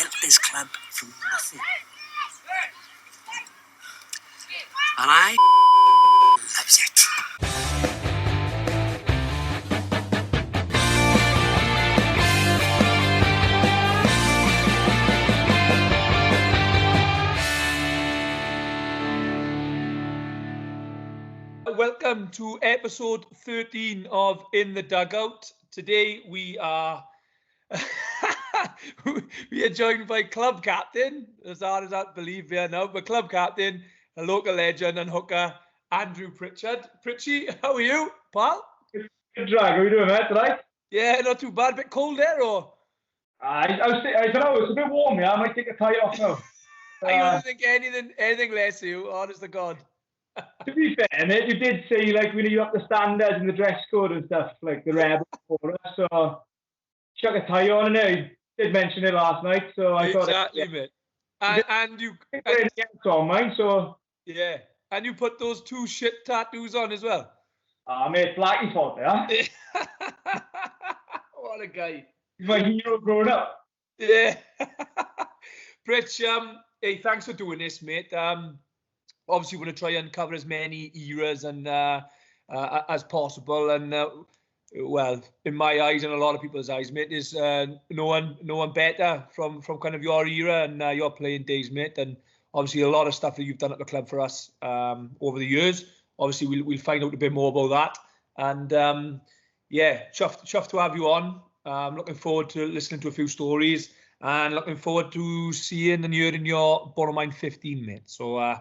built this club from nothing. And I loves it. Welcome to episode 13 of In the Dugout. Today we are joined by club captain, as hard as I believe we are now, but club captain, a local legend and hooker, Andrew Pritchard. Pritchy, how are you, pal? Good drag. How are you doing, mate, tonight? Yeah, not too bad. A bit cold there, or? I don't know. It's a bit warm here. I might take a tie off now. I don't think anything less of you, honest to God. To be fair, mate, you did say, like, we knew up the standards and the dress code and stuff, like the rebel for us, so chuck a tie on, and I did mention it last night, so I thought... Exactly, mate. And you... on mine, so... Yeah, and you put those two shit tattoos on as well. Mate, Blackie thought that. What a guy. He's my hero growing up. Yeah. Pritch, hey, thanks for doing this, mate. Obviously, we're going to try and cover as many eras and as possible. And well, in my eyes and a lot of people's eyes, mate, there's no one better from kind of your era and your playing days, mate. And obviously, a lot of stuff that you've done at the club for us over the years. Obviously, we'll find out a bit more about that. And yeah, chuffed to have you on. I'm looking forward to listening to a few stories and looking forward to seeing and hearing your Bottom Line 15, mate. So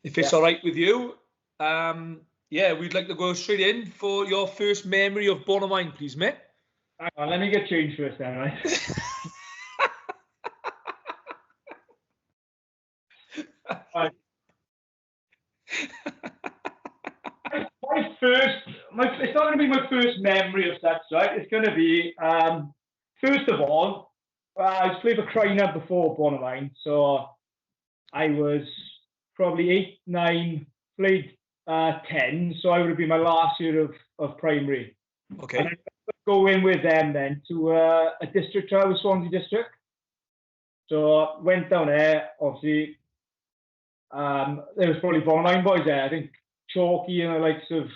if it's all right with you, yeah, we'd like to go straight in for your first memory of Bottom Line, please, mate. Hang on, let me get changed first then, right? It's not going to be my first memory of such, right? It's going to be, first of all, I was playing for Cryna before Bonamine, so I was probably 8, 9, played 10, so I would have been my last year of primary. Okay. And I go in with them then to a district trial with Swansea District. So went down there, obviously, there was probably Bonamine boys there, I think Chalky and the likes of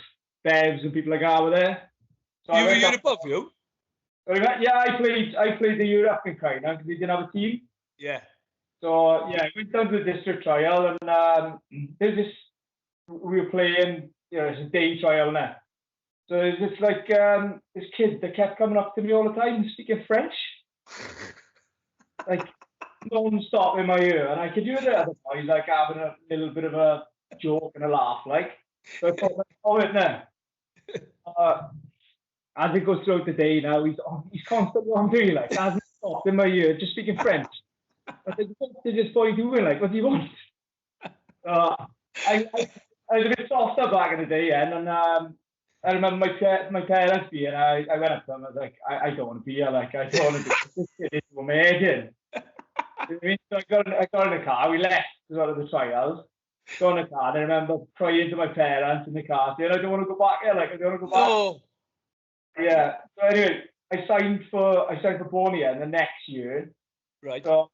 Bevs and people like that were there. So you were in above you? Yeah, I played the year up in Cryna because we didn't have a team. Yeah. So yeah, I went down to the district trial and there's this, we were playing, you know, it's a day trial now. So there's this like this kid that kept coming up to me all the time speaking French. Like non-stop in my ear, and I could hear the other boys like having a little bit of a joke and a laugh, like. So I thought, oh it now. As it goes throughout the day now, he's constantly on me, like, hasn't stopped in my ear, just speaking French. I said, what is this boy doing? Like, what do you want? I was a bit softer back in the day, and I remember my parents being, I went up to them, I was like, I don't want to be here, like, I don't want to be this kid into my head in. So I got in the car, we left as well as the trials. Got in the car, and I remember crying to my parents in the car, saying, I don't want to go back here, like, I don't want to go back. Oh. Yeah. So anyway, I signed for Borneo the next year. Right. So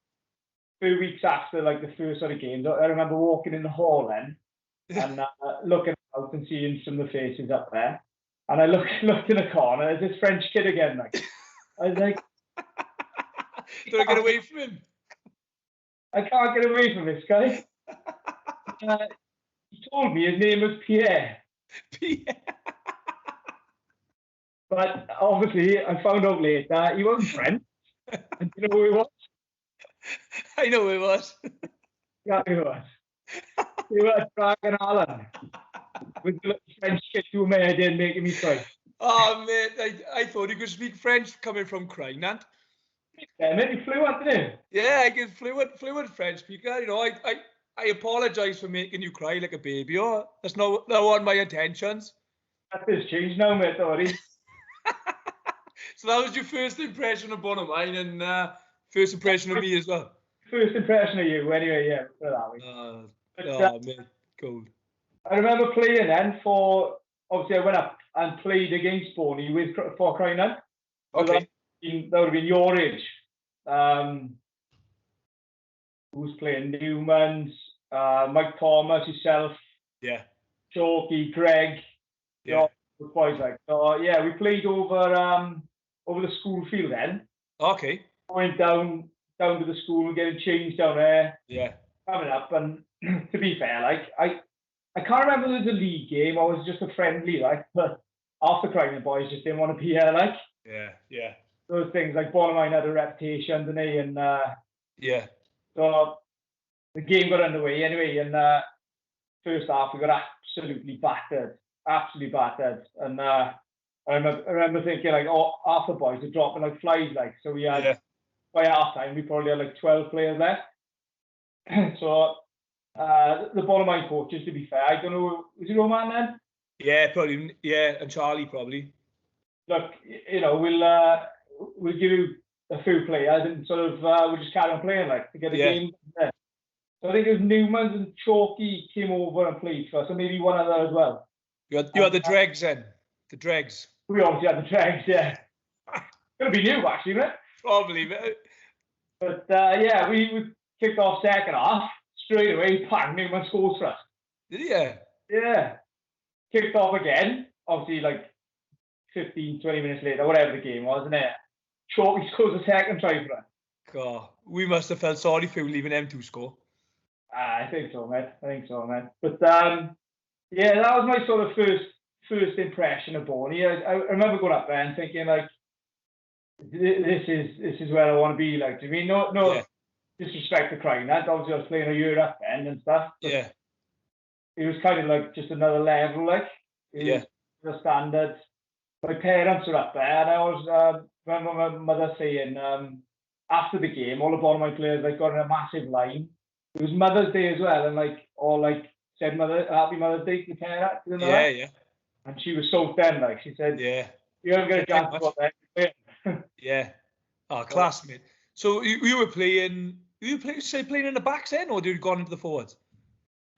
2 weeks after like the first sort of games, I remember walking in the hall then and looking out and seeing some of the faces up there. And I looked in the corner, there's this French kid again, like. I was like, do I get away from him? I can't get away from this guy. He told me his name was Pierre. Pierre. But obviously, I found out later he wasn't French. And you know who he was? I know who he was. Yeah, he was. He was Dragon Allen. With the little French kid to my head in making me cry. Oh, mate, I thought you could speak French coming from Cryna. Yeah, mate, you fluent, didn't you? Yeah, I get fluent French speaker. You know, I apologise for making you cry like a baby. Oh, that's not on my intentions. That has changed now, mate, already. So that was your first impression of Bonamine and first impression of me as well. First impression of you, anyway, yeah, put it that way. Man, cool. I remember playing then for, obviously I went up and played against Boney for Cryna. Okay. That would have been your age. who was playing Newman's, Mike Thomas, yourself, Yeah. Chalky, Greg, Yeah. the boys like. So yeah, we played over the school field then. Okay. Went down to the school, getting changed down there. Yeah. Coming up, and to be fair, like I can't remember if it was a league game or it was just a friendly, like, but after crying, the boys just didn't want to be here, like. Yeah. Yeah. Those things, like Bonamine had a reputation, didn't he? And Yeah. so the game got underway anyway, and first half we got absolutely battered. And I remember thinking, like, oh, half the boys are dropping like flies, like. So we had, by half time, we probably had like 12 players left. So the Bonamine coaches, to be fair, I don't know, was it Roman then? Yeah, probably. Yeah, and Charlie probably. Look, you know, we'll give you a few players and sort of we'll just carry on playing, like, to get a game. Yeah. So I think it was Newman's and Chalky came over and played for us, and maybe one other as well. You had the dregs then. The dregs. We obviously had the dregs, yeah. Gonna be new actually, mate. Probably, mate. But yeah, we kicked off second half straight away. Bang, Newman scores for us. Did he? Yeah. Kicked off again. Obviously, like 15, 20 minutes later, whatever the game was, isn't it? Chalky scores a second try for us. God, we must have felt sorry for leaving them to score. I think so, mate. But yeah, that was my sort of first impression of Bonnie. I remember going up there and thinking, like, this is where I want to be. Like, do you mean no disrespect to crying that? Obviously, I was playing a year up then and stuff. Yeah. It was kind of like just another level, like. It was the standards. My parents were up there, and I was remember my mother saying after the game, all the Bonamine players like got in a massive line. It was Mother's Day as well, and like all like said Happy Mother's Day to the parents. Yeah. And she was so thin, like she said, yeah, you don't get a chance to go there. Yeah. Oh, class, mate. So you were playing. You playing in the backs then, or did you go into the forwards?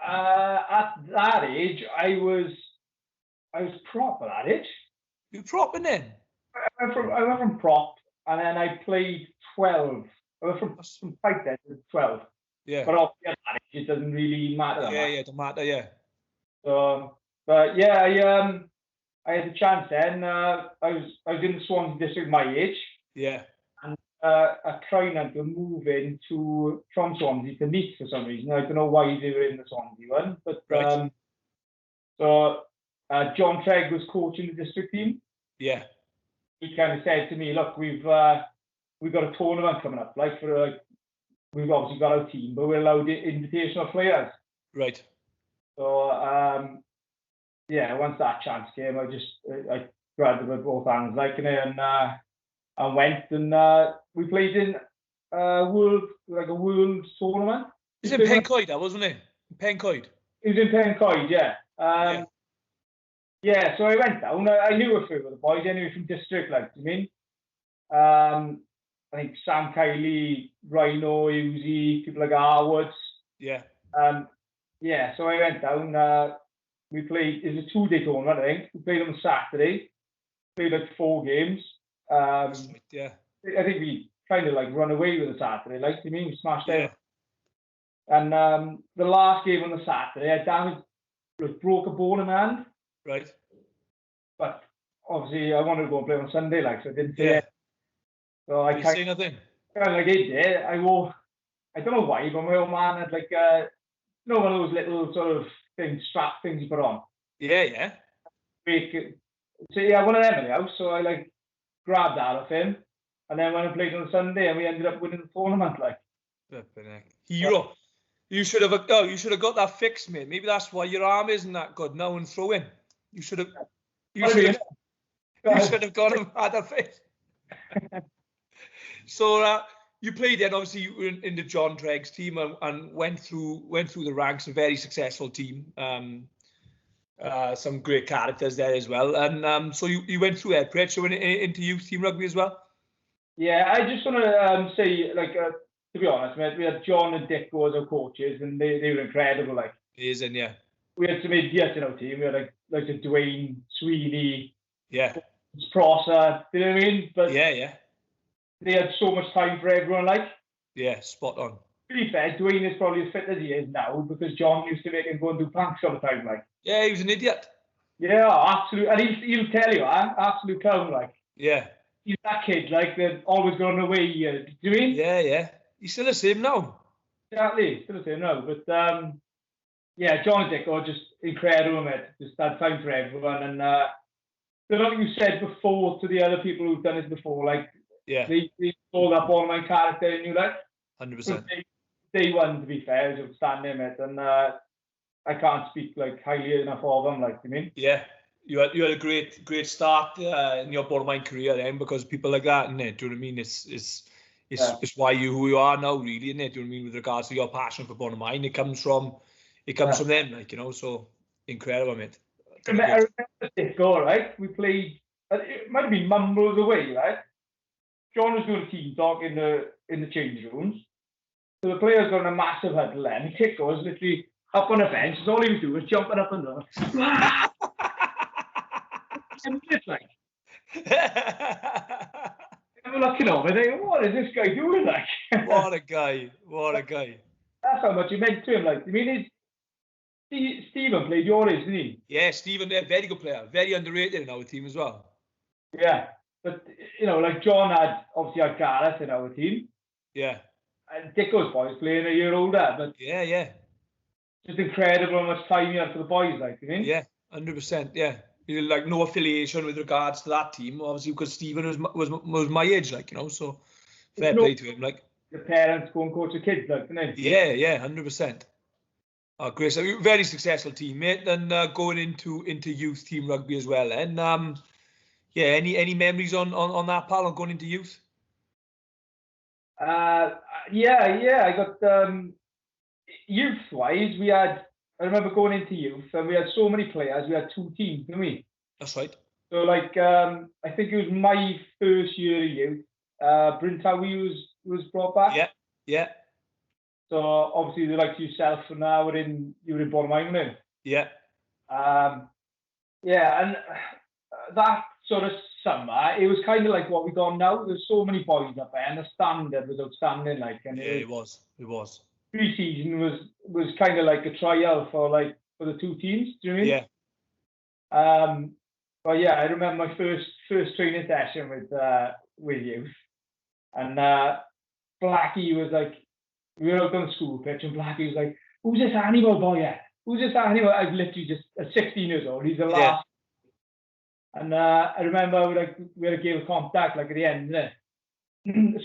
At that age, I was prop at that age. You were propping then? I went from prop, and then I played 12. I went from tight end to 12. Yeah. But obviously at that age, it doesn't really matter. Yeah, it doesn't matter. Yeah. So, but yeah, I had the chance then. I was in the Swansea district my age. Yeah. And I tried to move from Swansea to Nice for some reason. I don't know why they were in the Swansea one, but right. So John Trigg was coaching the district team. Yeah. He kind of said to me, "Look, we've got a tournament coming up. Like we've obviously got our team, but we're allowed invitational players." Right. So yeah, once that chance came, I grabbed it with both hands, like, and went, and we played in a world tournament. It was in Pencoed, that wasn't it? Pencoed. It was in Pencoed, yeah. Yeah, so I went down. I knew a few of the boys anyway from district, like, do you mean? I think Sam Kiley, Rhino, Uzi, people like Harwoods. Yeah. Yeah, so I went down. We played, it was a 2-day tournament, I think. We played on Saturday. Played like 4 games. Yeah. I think we kind of like run away with the Saturday, like, do you mean? We smashed it. And the last game on the Saturday, I broke a bone in my hand. Right. But obviously, I wanted to go and play on Sunday, like, so I didn't say it. So I can't say nothing. Kind of like it did. I don't know why, but my old man had like one of those little sort of strap things you put on. Yeah. So yeah, one of them in the house. So I like grabbed that off him, and then when I played on Sunday, and we ended up winning the tournament, like. Hero. You should have got that fixed, mate. Maybe that's why your arm isn't that good now in throwing. You should have gone and had that fixed. So you played then, obviously you were in the John Tregg's team and went through the ranks, a very successful team. Some great characters there as well. And so you went through Pritchard into youth team rugby as well? Yeah, I just want to say, like, to be honest, mate, we had John and Dick as our coaches, and they were incredible. Like, amazing, yeah. We had some idiots in our team. We had like a Dwayne, Sweeney, Prosser, you know what I mean? But yeah. They had so much time for everyone, like. Yeah, spot on. To be fair, Dwayne is probably as fit as he is now because John used to make him go and do planks all the time, like. Yeah, he was an idiot. Yeah, absolutely. And he'll tell you, absolute clown, like. Yeah. He's that kid, like, that always going away. Do you know what I mean? Yeah, yeah. He's still the same now. Exactly, still the same now. But, yeah, John and Dick are just incredible, mate. Just had time for everyone. And like you said before to the other people who've done this before, like, Yeah. they saw that Borderline character in you, like. 100%. Day one, to be fair, is outstanding, mate. And I can't speak, like, highly enough of them, like, you mean? Yeah. You had a great start in your Borderline career then, because people like that, innit? Do you know what I mean? It's why you who you are now, really, innit? Do you know what I mean? With regards to your passion for Borderline, it comes from them, like, you know. So incredible, mate. I remember this goal, right? We played. It might have been Mumbles away, right? John was doing a team talk in the change rooms. So the players got in a massive huddle, and Kit goes literally up on a bench. So all he was doing was jumping up and down. And it's like, I'm looking over there. What is this guy doing? Like, What a guy! What a guy! That's how much you meant to him. Like, I mean, Stephen played your age, didn't he? Yeah, Stephen, very good player, very underrated in our team as well. Yeah, but you know, like John obviously had Gareth in our team. Yeah. And Dicko's boys playing a year older, but yeah. Just incredible how much time you had for the boys, like, you mean? Yeah, 100%. Yeah. Like no affiliation with regards to that team, obviously, because Stephen was my age, like, you know, so fair play to him, like. The parents go and coach the kids, like, didn't they? Yeah, 100%. Oh, great. So very successful team, mate, and going into youth team rugby as well. And yeah, any memories on that, pal, on going into youth? Yeah. I got youth-wise, I remember going into youth, and we had so many players. We had 2 teams, didn't we? That's right. So, like, I think it was my first year of youth. Brintawi was brought back. Yeah. So obviously, the likes of yourself, and now you were in Borderline, weren't you? Yeah. Yeah, and that sort of summer, it was kind of like what we got now. There's so many boys up there, and the standard was outstanding. Like, and it was. Pre-season was kind of like a trial for the 2 teams. Do you know what I mean? Yeah. But yeah, I remember my first training session with youth, and Blackie was like, we were out on the school pitch, and Blackie was like, "Who's this animal boy? Yeah, who's this animal?" I was literally just at 16 years old. He's the last. Yeah. And I remember we had a game of contact like at the end. As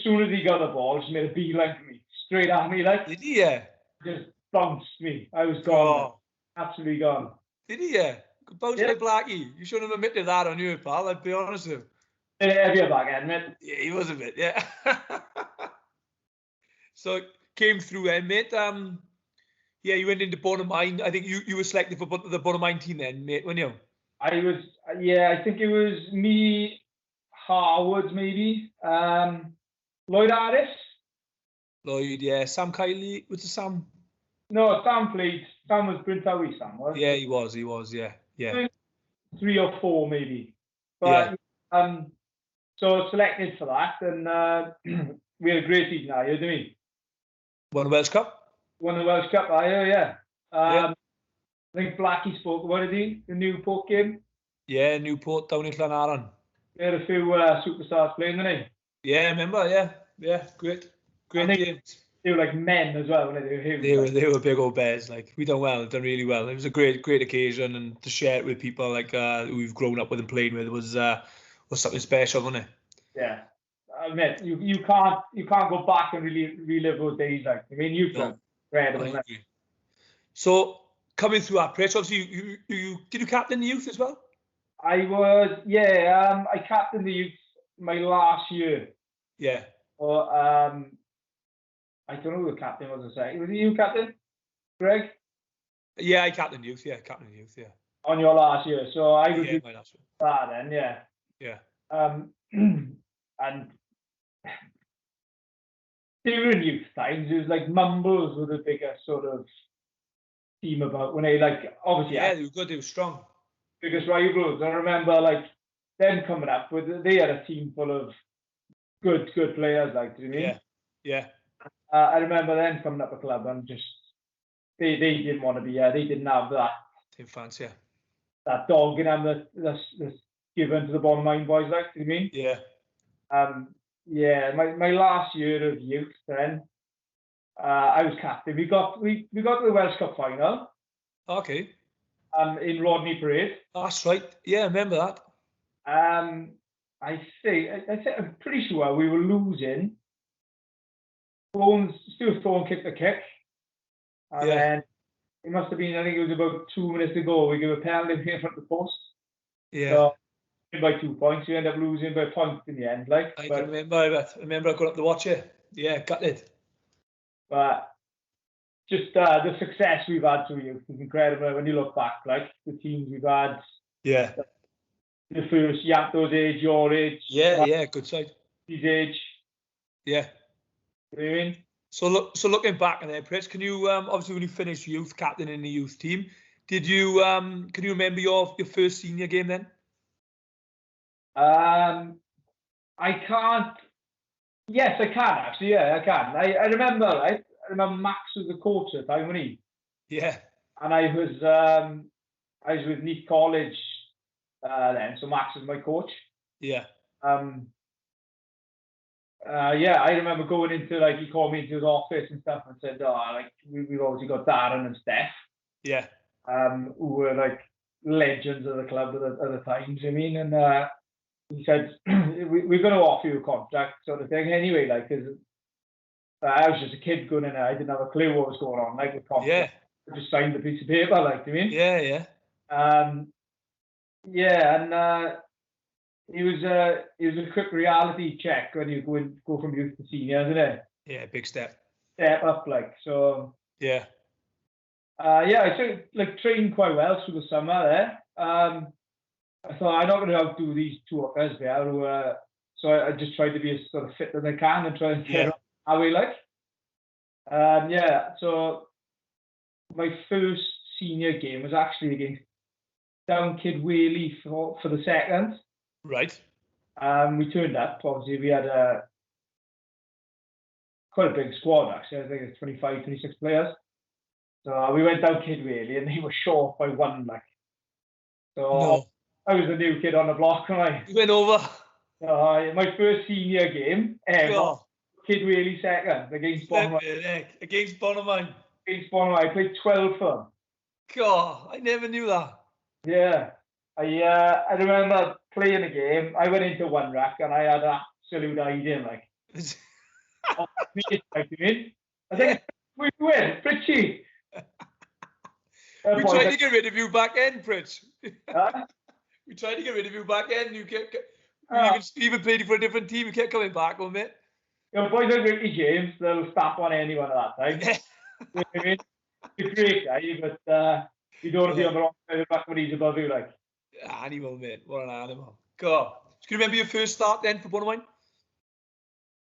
soon as he got the ball, just made a beeline for me, straight at me, like. Did he? Yeah. Just bounced me. I was gone. Absolutely gone. Did he? Yeah. Bounced like Blackie. You shouldn't have admitted that on you, pal. I'd be honest with you. Heavier back end, mate. Yeah, he was a bit. Yeah. So came through then, mate. Yeah, you went into Borderline. I think you were selected for the Borderline team then, mate, weren't you? I was. Yeah, I think it was me, Harwood, maybe. Lloyd Harris. Lloyd, yeah. Sam Kiley. Was it Sam? No, Sam played. Sam was Brintawi, Sam was. Yeah, he was, yeah. 3 or 4, maybe. But, so selected for that, and we had a great season that year, didn't we? Won the Welsh Cup? Won the Welsh Cup that year, yeah. I think Blackie spoke about it, the Newport game. Yeah, Newport down in Llanarran. They had a few superstars playing, didn't they? Yeah, I remember, yeah. Great games. They were like men as well, weren't they? They were big old bears. Like, we done really well. It was a great occasion, and to share it with people like who we've grown up with and played with was something special, wasn't it? Yeah, I admit you can't go back and really relive those days. Like, I mean, you've done incredible. So coming through our Pritch, obviously did you captain the youth as well? I was, yeah. I captained the youth my last year. Yeah. Or I don't know who the captain was. Was it you, captain, Greg? Yeah, I captained youth. Yeah. On your last year, so I was my last year. That then, yeah. Yeah. And during youth times, it was like Mumbles were the biggest sort of team about when they obviously. Yeah, they were good. They were strong. Biggest rivals. I remember them coming up with. They had a team full of good players. Like, do you mean? Yeah. I remember them coming up a club and just they didn't want to be here. They didn't have Didn't fancy it. that dog in them that's given to the bottom line boys, like, you know what I mean? Yeah. Yeah, my last year of youth then, I was captain. We got to the Welsh Cup final. Okay. In Rodney Parade. That's right. Yeah, I remember that. I'm pretty sure we were losing. Stuart Thorne kicked the kick. And then it must have been, I think it was about 2 minutes to go. We gave a penalty in front of the post. Yeah. So, by 2 points, we ended up losing by a point in the end. Like, I can remember that. I remember I got up to watch it. Yeah, got it. But just the success we've had through youth is incredible when you look back. Like, the teams we've had. Yeah. The first Yanto's age, your age. Yeah, good side. His age. Yeah. You know what I mean? So looking back on there, Pritch, can you obviously when you finished youth captain in the youth team, did you can you remember your first senior game then? I can't. Yes, I can actually. Yeah, I can. I remember. Right? I remember Max was the coach at the time, wasn't he? Yeah. And I was with Neath College then, so Max was my coach. Yeah. Yeah, I remember going into, like, he called me into his office and stuff and said, like, we've obviously got Darren and Steph. Yeah. Who were like legends of the club at the times, I mean, and he said, we're going to offer you a contract sort of thing anyway, like, because I was just a kid going in there, I didn't have a clue what was going on, like, with contract. I just signed a piece of paper, like, you mean? Yeah. Yeah, and it was a quick reality check when you go from youth to senior, isn't it? Yeah, big step. Step up, like, so. Yeah. I trained quite well through the summer there. I thought I'm not going to outdo these two workers there, so I just tried to be as sort of fit as I can and try and get how we like. So my first senior game was actually against Down Kid Whaley for the second. Right. We turned up. Obviously, we had quite a big squad actually. I think it's 25, 26 players. So we went down Kid Whaley and they were short by one, like. So I was the new kid on the block, right? You went over. My first senior game ever. Kid Whaley second against Bonham. Against Bonham. Against Bonham, I played 12 for them. God, I never knew that. Yeah, I remember playing a game. I went into one rack and I had absolute idea, like. I think we win, Pritchy. We tried to get rid of you back end, Pritch. Huh? We tried to get rid of you back end. You even played for a different team. You kept coming back on it. Your boys like Ricky James, they'll stop on anyone at that time. Yeah. You know what I mean? He's a great guy, but you don't want to be on the wrong side of the back when he's above you, like. Animal, mate. What an animal. God. Can you remember your first start then for Bonham?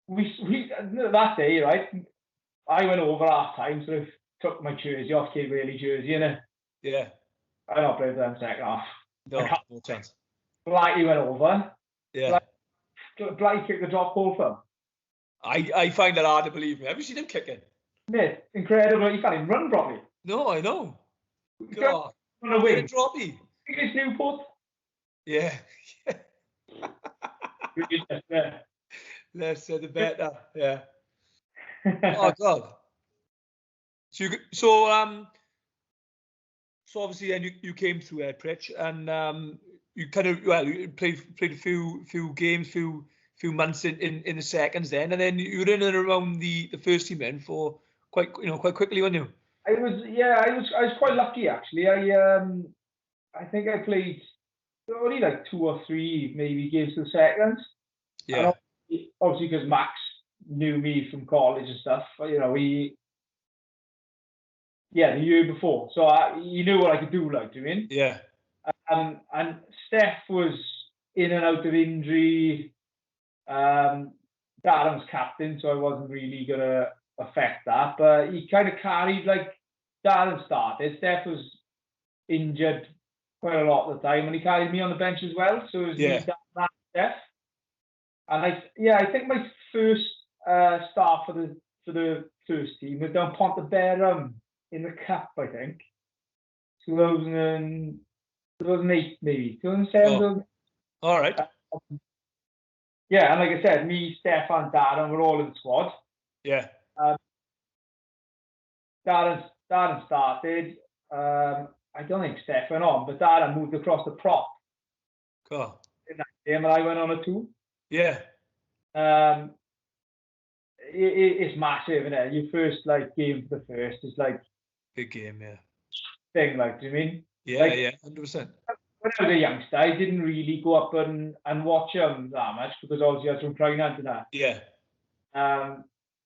We that day, right? I went over half time, so I took my jersey off, Kid Whaley jersey, innit? Yeah. I don't play for them second half. No chance. Blighty went over. Yeah. Blighty kicked the drop goal for him. I find that hard to believe, mate. Have you seen him kicking? Mate, incredible. He can't even run properly. No, I know. God. On a wing. Droppy. Biggest Newport. Yeah. Yeah. Less said the better. Yeah. Oh God. So obviously then you came through Pritch and you kind of you played a few games, few months in the seconds then, and then you were in and around the first team then for quite quickly, weren't you? I was quite lucky actually. I think I played only like 2 or 3 maybe games to the seconds. Yeah. And obviously because Max knew me from college and stuff, the year before, so he knew what I could do, like, do you mean? Yeah. And Steph was in and out of injury. Darren was captain, so I wasn't really gonna affect that. But he kind of carried, like, Darren started. Steph was injured quite a lot of the time, and he carried me on the bench as well. So it was me, Darren, and Steph. And I think my first start for for the first team was down Pontevedra in the cup, I think. 2008 maybe, 2007. Oh. All right. Yeah, and like I said, me, Stefan, Darren were all in the squad. Yeah. Darren started. I don't think Stefan on, but Darren moved across the prop Cool. in that game, and I went on a 2. Yeah. It's massive, isn't it? Your first game for the first is Big game, yeah. thing, do you mean? Yeah, yeah, 100%. When I was a youngster, I didn't really go up and watch them that much because obviously I was from pregnant and that. Yeah.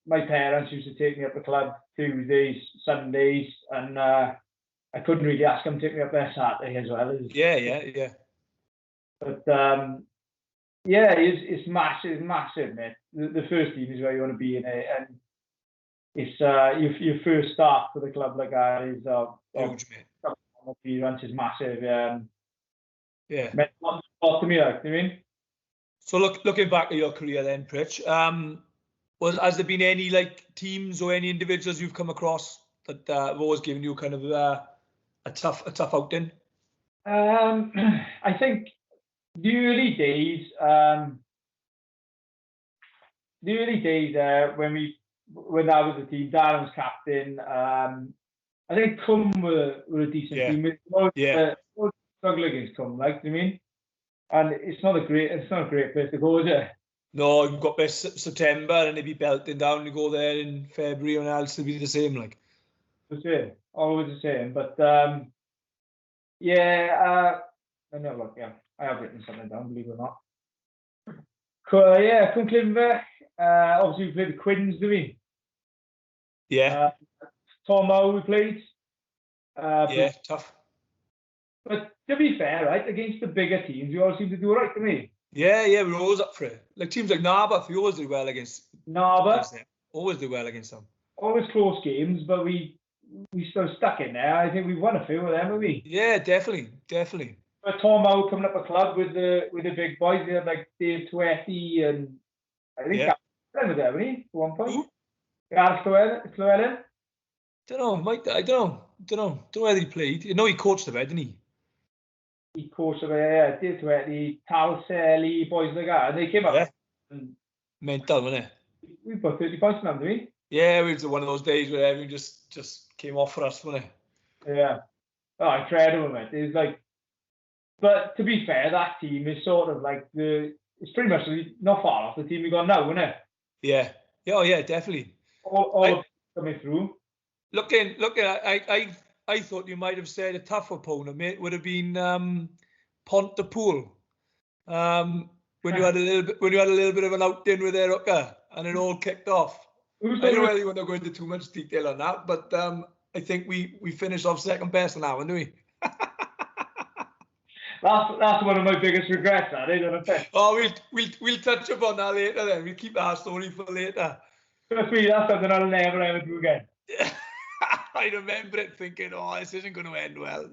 My parents used to take me up the club Tuesdays, Sundays, and I couldn't really ask them to take me up there Saturday as well. Yeah. But yeah, it's massive, mate. The first team is where you want to be in it, and it's your first start for the club like that is huge, mate. Appearance is massive. Yeah. Meant a lot to me, you know what I mean? So looking back at your career then, Pritch, has there been any teams or any individuals you've come across that have always given you kind of a tough outing? I think the early days when I was the team, Darren was captain. I think Cum were a decent team. Yeah. Struggle against Cum, do you mean? And it's not a great place to go, is it? No, you've got best September and they'd be belting down. You go there in February and it'll still be the same, The same, always the same. But I know, I have written something down, believe it or not. Cwmclinver. Obviously we played the Quins, didn't we? Yeah. Powell we played. Yeah, tough. But to be fair, right, against the bigger teams, we all seem to do all right, to me. Yeah, we're always up for it. Teams like Narberth, we always do well against. Narberth. Always do well against them. Always close games, but we still stuck in there. I think we won a few of them, haven't we? Yeah, definitely. But Tom Howe coming up a club with the big boys. They had Dave Twetti and I think that was there, wasn't he? At one point. Who? Gareth Llewellyn. Don't know, Mike. I don't know whether he played. You know, he coached the bed, didn't he? He coached Dave Twetti, Tal Selly, boys like that, and they came up. Yeah. And mental, wasn't it? We put 30 points on them, didn't we? Yeah, it was one of those days where everything just came off for us, wasn't it? Yeah. Oh, incredible, mate. It's but to be fair, that team is sort of it's pretty much not far off the team we got now, isn't it? Yeah. Yeah, oh, yeah, definitely. All coming through. Looking, I thought you might have said a tough opponent, mate, would have been Pontypool. When you had a little bit of an outing with their hooker and it all kicked off. I don't really want to go into too much detail on that, but I think we finished off second best on that one, didn't we? That's one of my biggest regrets, that is. Oh, we'll touch upon that later then. We'll keep that story for later. Trust me, that's something I'll never ever do again. I remember it thinking, oh, this isn't going to end well.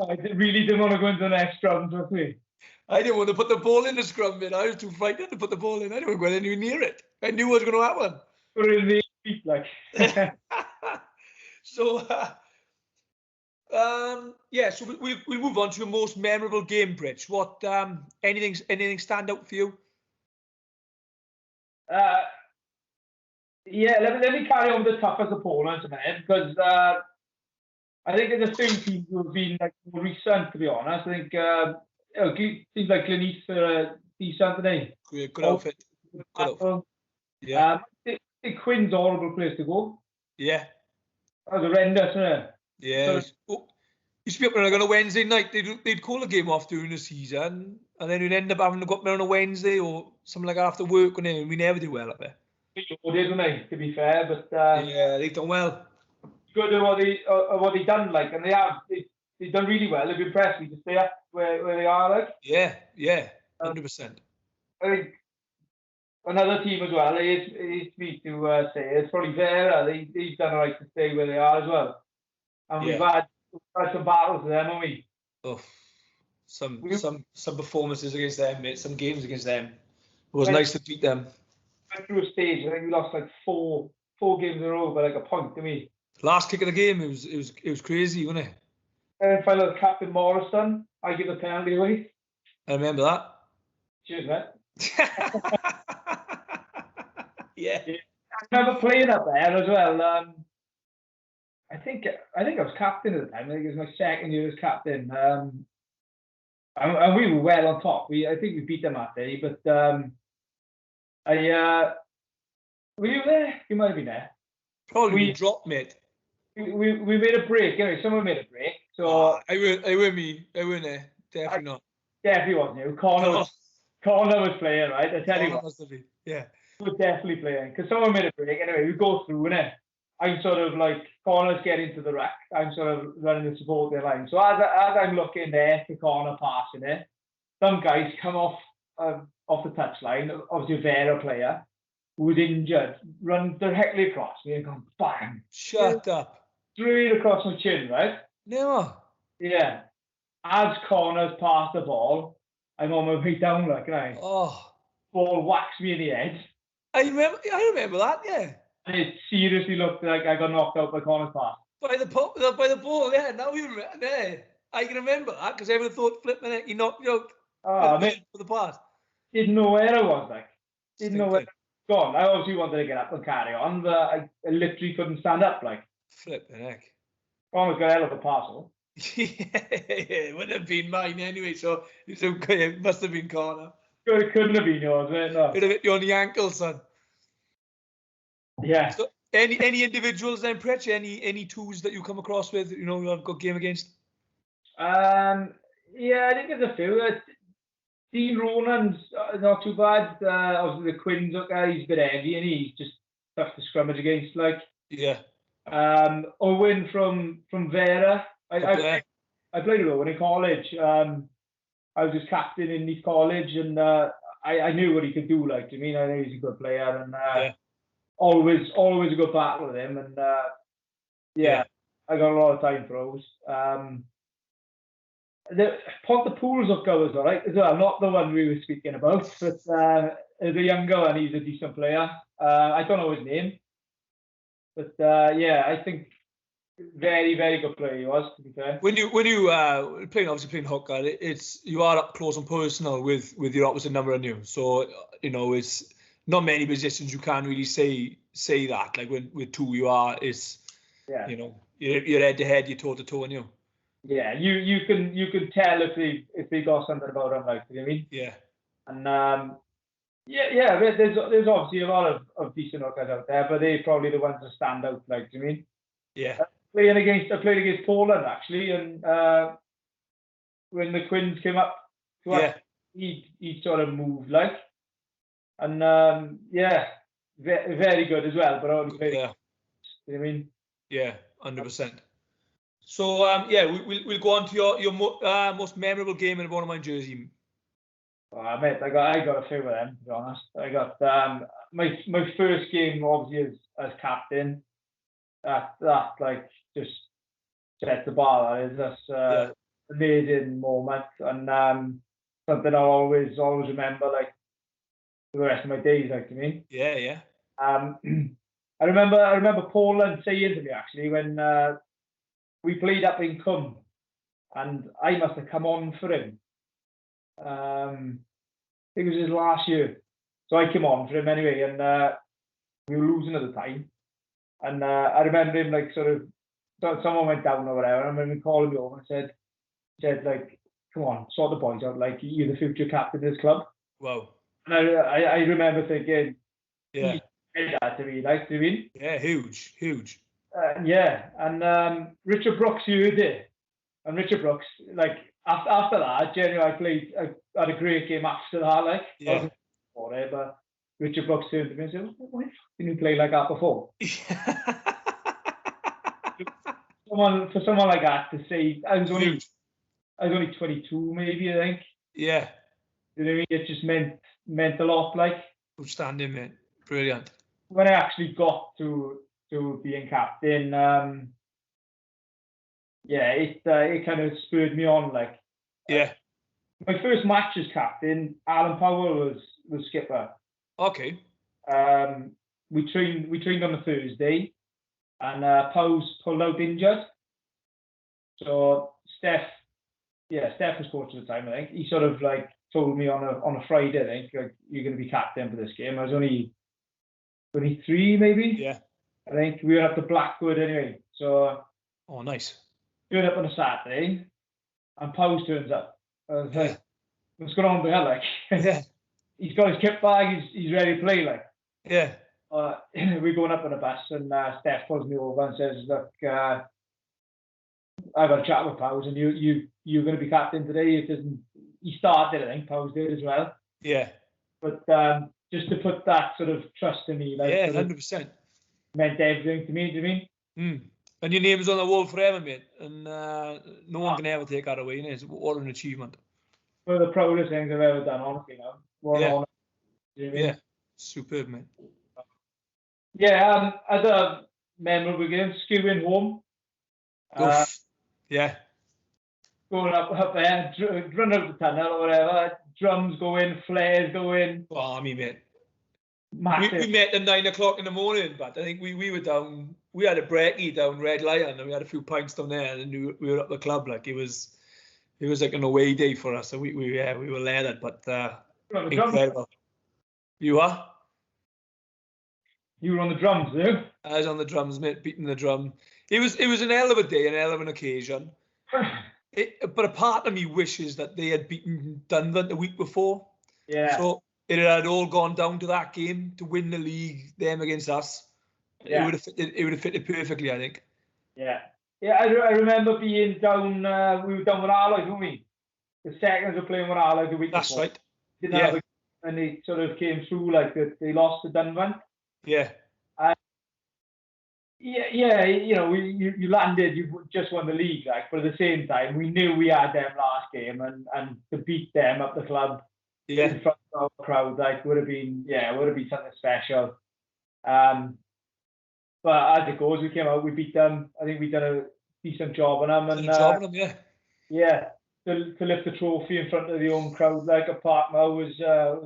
I really didn't want to go into the next scrum, trust me. I didn't want to put the ball in the scrum, man. I was too frightened to put the ball in. I didn't want to go anywhere near it. I knew what was going to happen. Put it in the feet, So, so we'll move on to your most memorable game, Pritch. What, anything stand out for you? Yeah, let me carry on with the toughest opponents a minute, because I think there's a few teams who have been more recent, to be honest. I think teams like Gleneath are decent today. Good outfit. Good outfit. Yeah. I think Quinn's a horrible place to go. Yeah. That was horrendous, isn't it? Yeah. Used to be up there on a Wednesday night. They'd call a game off during the season, and then we'd end up having to go up there on a Wednesday or something like that after work, and we never did well up there. They did, didn't they, to be fair, but yeah, they've done well. Good at what they done, and they've done really well. They've impressed me to stay up where they are, Yeah, 100%. I think another team as well. It's me to say it's probably Vera. They've done alright to stay where they are as well. And we've had some battles with them, haven't we? Oh, some performances against them, mate. Some games against them. It was nice to beat them. went through a stage. I think we lost like four games in a row by like a point to me. Last kick of the game, it was crazy, wasn't it? And then finally, Captain Morrison, I give the penalty away. I remember that. Cheers, mate. Yeah. I remember playing up there as well. I think I was captain at the time. I think it was my second year as captain. And we were well on top. I think we beat them that day. But were you there? You might have been there. Probably we dropped, mate. We made a break. Anyway, someone made a break. So I weren't me. I weren't there. Definitely not. Definitely wasn't you. Connor was playing, right? I tell you what. Must have been. Yeah. We were definitely playing because someone made a break. Anyway, we go through in it. I'm sort of like Connor's getting to the rack. I'm sort of running the support line. So as I'm looking there to Connor passing it, some guys come off the touchline. Obviously, a Vera player who's injured, run directly across me and gone bang. Shut up. Straight across my chin, right? No. Yeah. As Connor's passed the ball, I'm on my way down, like, right? Oh. Ball whacks me in the head. I remember that, yeah. And it seriously looked like I got knocked out by Connor's pass. By the ball, yeah. Now you remember, yeah. I can remember that because everyone thought flipping it, he knocked you out. Oh, mate. For the pass. Didn't know where I was, like. Didn't know where I was gone. I obviously wanted to get up and carry on, but I literally couldn't stand up, like. Flipping heck. Almost got a hell of a parcel. Yeah, it wouldn't have been mine anyway, so it must have been Connor. It couldn't have been yours, mate, no. It would have hit you on the ankle, son. Yeah. So any individuals then, Pritch? Any twos that you come across with, you have got game against? Yeah, I think there's a few. Dean Ronan's not too bad. Obviously the Quins guy, he's a bit heavy and he's just tough to scrummage against, like. Yeah. Owen from Vera. I played with Owen in college. I was his captain in his college, and I knew what he could do. Like, I mean, I know he's a good player, and always a good battle with him. And I got a lot of time for those. The Pontypool's up goes all right as well. Not the one we were speaking about, but the younger one. He's a decent player. I don't know his name, but I think very, very good player he was, to be fair. When you playing hooker, you are up close and personal with your opposite number and you. So it's not many positions you can really say that. Like with two, you're head to head, you're toe to toe, and you. Yeah, you can tell if they got something about him, like, you know what I mean? Yeah. And there's obviously a lot of decent hookers out there, but they're probably the ones that stand out, like, do you mean? Yeah. I played against Poland actually, and when the Quins came up to us, he sort of moved, like, and very good as well, but only played. Yeah. You know what I mean? Yeah, 100%. So we'll go on to your most memorable game in a Bournemouth jersey. Mate, I got a few of them, to be honest. I got my first game obviously as captain. That like just set the bar. That is just amazing moment, and something I'll always remember, like, for the rest of my days, like, to me. Yeah. I remember Poland saying to me actually when we played up in Cum, and I must have come on for him. I think it was his last year, so I came on for him anyway, and we were losing at the time. And I remember him, like, sort of, someone went down or whatever. I remember him calling me over and said like, come on, sort the boys out. Like, you're the future captain of this club. Wow. And I remember thinking, yeah, he said that to me, like, do you mean? Yeah, huge. And Richard Brooks heard it. And Richard Brooks, like, after that, generally I had a great game after that, like. Yeah. I wasn't for it, but Richard Brooks turned to me and said, why didn't you play like that before? For someone like that to say, I was only 22 maybe, I think. Yeah. You know what I mean? It just meant a lot, like. Outstanding, man. Brilliant. When I actually got to being captain, it kind of spurred me on, like. Yeah. My first match as captain, Alan Powell was skipper. Okay. We trained on a Thursday, and Powell's pulled out injured. So Steph was coach at the time. I think he sort of like told me on a Friday, I think, like, you're going to be captain for this game. I was only 23, maybe. Yeah. I think we were up to Blackwood anyway. So. Oh, nice. Turned up on a Saturday, and Powell turns up. I was like, what's going on there? Like, Yeah. He's got his kit bag. He's ready to play. Like, yeah. We're going up on a bus, and Steph pulls me over and says, "Look, I've got a chat with Powell, and you're going to be captain today." It doesn't. He started, I think Powell did as well. Yeah. But just to put that sort of trust in me, like, 100%. Meant everything to me. Do you mean? And your name's on the wall forever, mate. And no one can ever take that away. You know? What an achievement. One of the proudest things I've ever done, honestly. Now. Yeah. You know what I mean? Yeah. Superb, mate. Yeah, other memorable games, skewing home. Yeah. Going up there, run out the tunnel or whatever, drums going, flares going. Oh, mate. Massive. We met at 9 o'clock in the morning, but I think we were down, we had a brekkie down Red Lion, and we had a few pints down there, and we were at the club. Like, it was like an away day for us, so we were lathered, but incredible. You are? You were on the drums, though? I was on the drums, mate, beating the drum. It was an hell of a day, an hell of an occasion. But a part of me wishes that they had beaten Dunvant the week before. Yeah. So it had all gone down to that game to win the league, them against us. Yeah. It would have fitted perfectly, I think. Yeah. Yeah, I remember being down, we were down with Arloy, weren't we? The seconds were playing with Arloy the week before. That's right. And they sort of came through like that. They lost to Dunvant. Yeah. Yeah, you know, you landed, you just won the league, like, but at the same time, we knew we had them last game, and to beat them up the club in front of our crowd, like, would have been something special. But as it goes, we came out, we beat them. I think we done a decent job on them, yeah, to lift the trophy in front of the home crowd, like a Parkmouth, was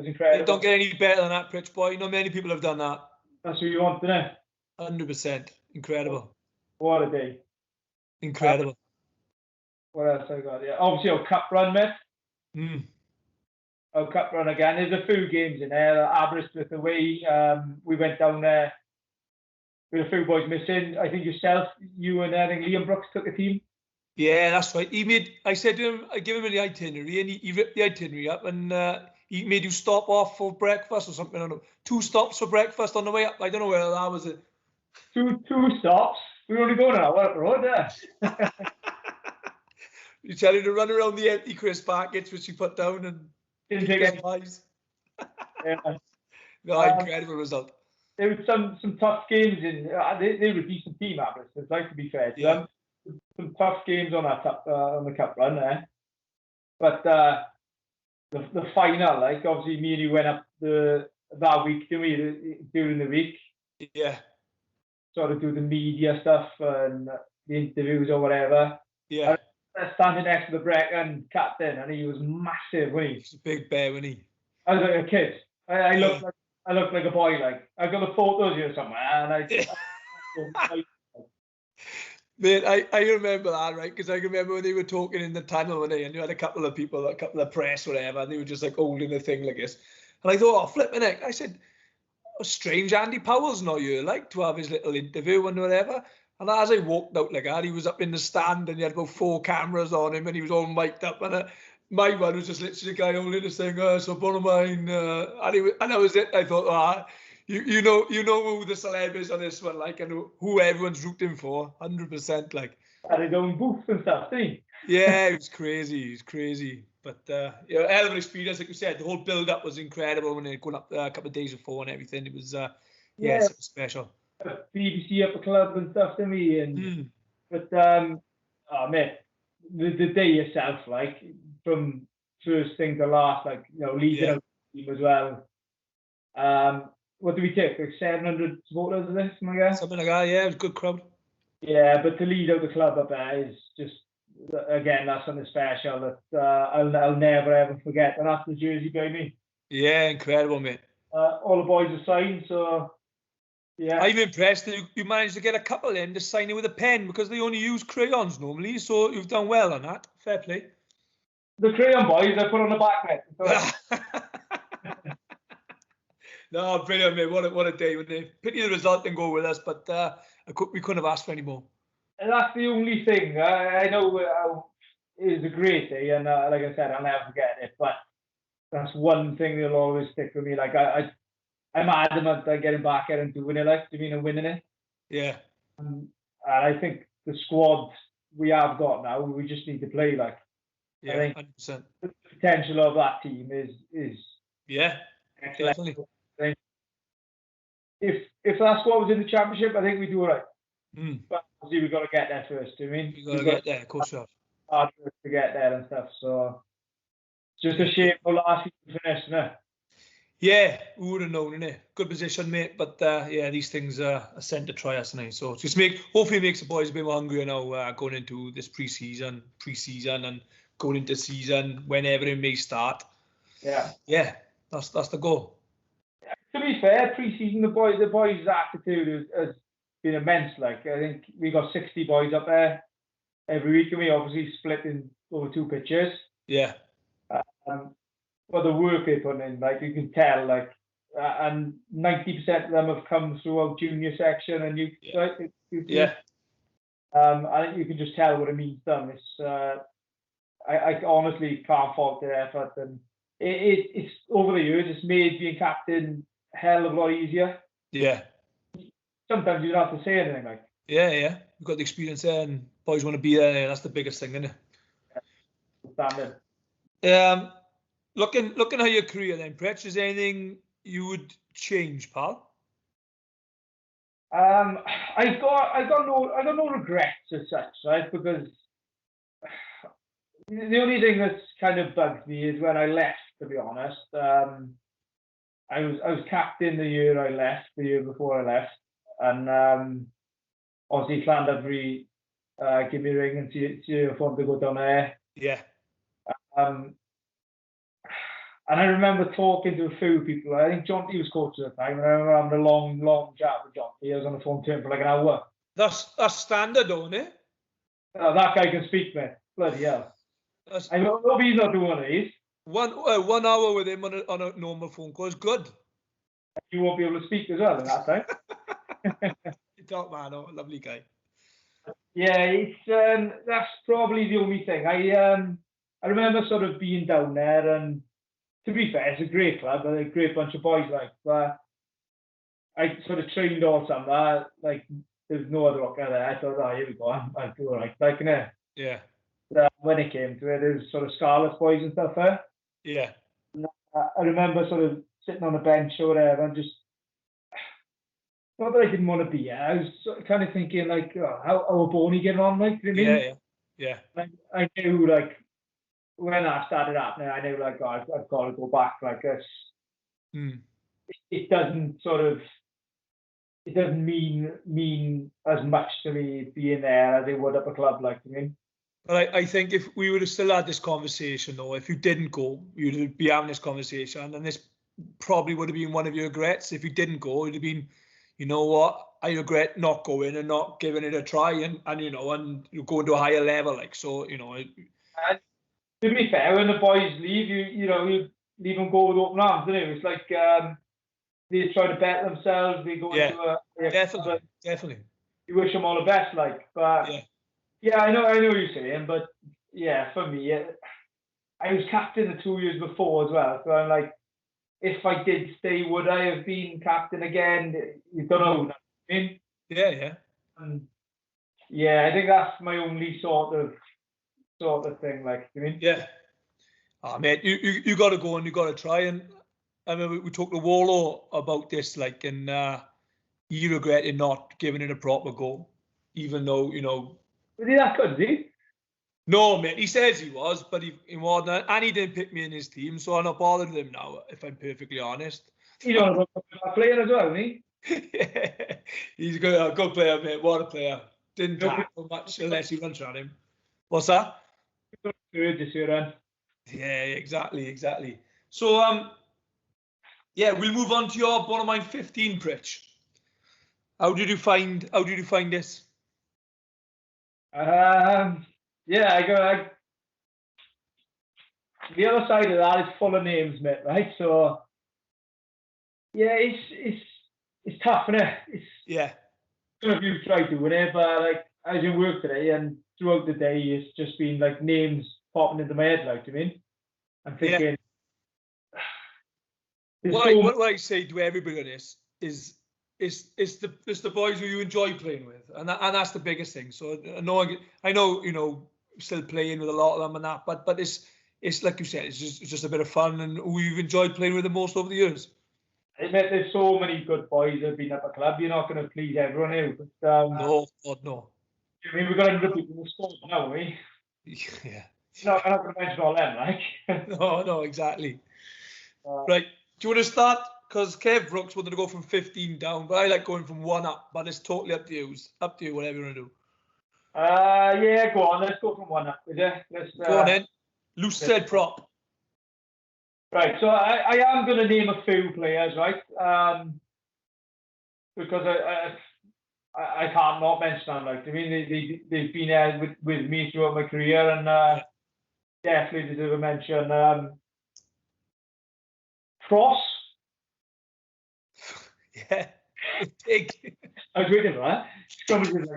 incredible. It don't get any better than that, Pritch boy. Not many people have done that. That's what you want, isn't it? 100%. Incredible. What a day. Incredible. What else I got? Yeah, obviously our cup run, mate. Our cup run again. There's a few games in there. Aberystwyth away. We went down there with a few boys missing. I think yourself, you and I think Liam Brooks took a team. Yeah, that's right. I said to him, I gave him the itinerary, and he ripped the itinerary up, and he made you stop off for breakfast or something. I don't know. 2 stops for breakfast on the way up. I don't know whether that was it. Two stops. We were only going an hour up the road there. You tell him to run around the empty crisp packets which he put down and didn't take any pies. Yeah. No, incredible result. There were some tough games in. They were a decent team, Aberystwyth. Like, to be fair to them. Some tough games on that on the cup run there. But the final, like, obviously me and you went up that week, didn't we? During the week. Yeah. Sort of do the media stuff and the interviews or whatever. Yeah. Standing next to the Brecon captain, and he was massive, wasn't he? He's a big bear, wasn't he? I was like a kid. I looked like a boy. Like, I've got the photos here somewhere, and Mate, I remember that, right? Because I remember when they were talking in the tunnel, and you had a couple of people, a couple of press, whatever, and they were just like holding the thing like this. And I thought, oh, flipping heck. I said, oh, strange, Andy Powell's not here, like, to have his little interview and whatever. And as I walked out like that, he was up in the stand, and he had about 4 cameras on him, and he was all mic'd up. And my one was just literally a guy holding this thing, so one of mine, and that was it. I thought, you know who the celeb is on this one, like, and who everyone's rooting for, 100%, like. Had his own booth and stuff, didn't he? Yeah, it was crazy. But hell of an experience, like you said. The whole build-up was incredible when they were going up a couple of days before and everything. It was, something special. BBC up the club and stuff, didn't we? And but oh mate, the day itself, like, from first thing to last, like, you know, leading out the team as well. What did we take? Like 700 supporters of this, something like that? Something like that, yeah. It was a good crowd. Yeah, but to lead out the club up there is just, again, that's something special that I'll never ever forget. And that's the jersey, baby. Yeah, incredible, mate. all the boys are signed, so yeah. I'm impressed that you managed to get a couple in to sign it with a pen because they only use crayons normally. So you've done well on that. Fair play. The crayon boys I put on the back net. No, brilliant, mate. What a day. Pity the result didn't go with us, but we couldn't have asked for any more. And that's the only thing. I know it was a great day, and like I said, I'll never forget it. But that's one thing that'll always stick with me. Like I'm adamant on getting back there and doing it. Like, do you mean, and winning it? Yeah. And I think the squad we have got now, we just need to play. Like, Yeah, I think 100%. the potential of that team is Yeah, excellent. definitely. If that squad was in the championship, I think we'd do all right. But obviously we've got to get there first. Do you mean? We've got to get there, of course. Hard work to get there and stuff. So just a shame for last season finished, isn't it? Yeah, we would have known, innit? Good position, mate. But yeah, these things are sent to try us, innit? So just hopefully makes the boys a bit more hungrier now going into this pre-season, and going into season whenever it may start. Yeah. Yeah, that's the goal. To be fair, pre-season the boys' attitude has been immense. Like, I think we got 60 boys up there every week, and we obviously split in over 2 pitches. Yeah. But the work they put in, like, you can tell, like, and 90% of them have come through our junior section and youth. Yeah. Right? Yeah. I think you can just tell what it means to them. It's I honestly can't fault their effort, and it's over the years it's made being captain a hell of a lot easier. Yeah. Sometimes you don't have to say anything, like. Yeah. You've got the experience there, and boys want to be there. That's the biggest thing, isn't it? Standard. Looking at your career then, Pritch, is there anything you would change, pal? I got no regrets as such, right? Because the only thing that's kind of bugged me is when I left, to be honest. I was captain the year I left, the year before I left, and obviously Llandudbury give me a ring and see if I want to go down there. Yeah. And I remember talking to a few people. I think Jonty was coach at the time, and I remember having a long chat with Jonty. I was on the phone to him for like an hour. That's standard, don't it? That guy can speak, mate. Bloody hell. I hope he's not doing one of these. 1 hour with him on a normal phone call is good. You won't be able to speak as well in that time. You talk, man. Oh, lovely guy. Yeah, it's that's probably the only thing. I remember sort of being down there, and to be fair, it's a great club, a great bunch of boys. Like, but I sort of trained all summer. Like, there's no other rock out there. I thought, here we go. I'll do all right. Like, yeah. When it came to it, there was sort of Scarlet boys and stuff there. Yeah. And I remember sort of sitting on the bench or whatever, and just not that I didn't want to be there. I was sort of kind of thinking, like, how are Boney getting on? Like, you know what I mean? Yeah. I knew, like, when that started happening, I knew, like, I've got to go back. Like, this. It doesn't mean as much to me being there as it would up a club, like, you mean. But I think if we would have still had this conversation, though, if you didn't go, you'd be having this conversation, and this probably would have been one of your regrets. If you didn't go, it'd have been, you know what, I regret not going and not giving it a try, and you going to a higher level, like, so, And to be fair, when the boys leave, you leave them go with open arms, don't you? It's like they try to bet themselves. They go into a definitely. You wish them all the best, like, but yeah, I know what you're saying, but yeah, for me, I was captain the 2 years before as well, so I'm like, if I did stay, would I have been captain again? You don't know. I mean, yeah. Yeah, I think that's my only sort of thing, like, you mean? Yeah. Oh, mate, you got to go and you got to try. And I mean, we talked to Wallo about this, like, and he regretted not giving it a proper go, even though, Was he that good, is he? No, mate, he says he was, but he wasn't, and he didn't pick me in his team, so I'm not bothered with him now, if I'm perfectly honest. He's on a player as well, isn't he? Yeah, he's a good player, mate. What a player. Didn't tackle much unless he runs around him. What's that? Third this year, then. Yeah, exactly. So, Yeah, we'll move on to your bottom line 15, Pritch. How did you find this? Yeah, I go. The other side of that is full of names, mate. Right, so yeah, it's tough, isn't it? Yeah. Some of you try doing it, but like I did work today, and throughout the day, it's just been like names popping into my head. Like, I mean, I'm thinking. What I say to everybody on this is it's the boys who you enjoy playing with, and that's the biggest thing. So I know still playing with a lot of them and that, but it's like you said, it's just a bit of fun, and who you've enjoyed playing with the most over the years. There's so many good boys that have been at the club. You're not going to please everyone here. But, No, God, no. I mean, we've got 100 people in the squad now, haven't we? Yeah. No, I'm not going to mention all them, like. No, exactly. Right. Do you want to start? Because Kev Brooks wanted to go from 15 down, but I like going from 1 up. But it's totally up to you. It's up to you, whatever you want to do. Yeah, go on. Let's go from 1 up, would you? Go on then. Loose said prop. Right. So I am going to name a few players, right? Because I can't not mention them. Like, I mean, they've been with me throughout my career, and definitely deserve a mention. Cross. Yeah, big. I was waiting for that. Scrummages like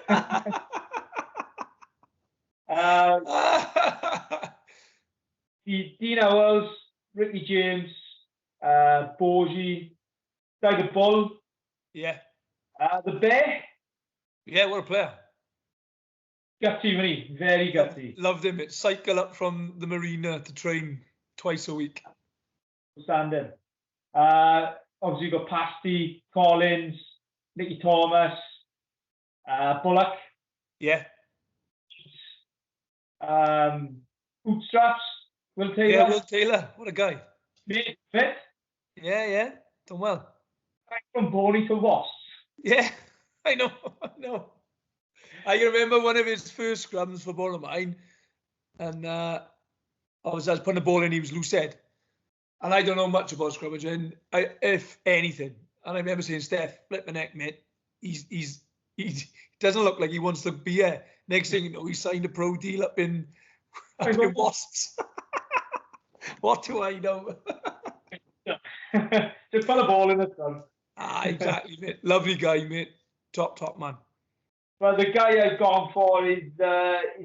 that. Dean Howells, Ricky James, Borgie, Tiger Bull. Yeah. The Bear. Yeah, what a player. Gutsy, money, very gutsy. Loved him. It cycle up from the marina to train twice a week. Standing. Obviously, you've got Pasty, Collins, Nicky Thomas, Bullock. Yeah. Bootstraps, Will Taylor. Yeah, Will Taylor. What a guy. Fit. Yeah. Done well. Back from Bowley to Wasps. Yeah, I know. I remember one of his first scrums for ball of mine, and I was putting the ball in, he was loose head. And I don't know much about scrummaging, if anything. And I remember saying, Steph, flip my neck, mate. He doesn't look like he wants to be here. Next thing you know, he signed a pro deal up in Wasps. What do I know? Just put the ball in the sun. Exactly, mate. Lovely guy, mate. Top man. Well, the guy I've gone for is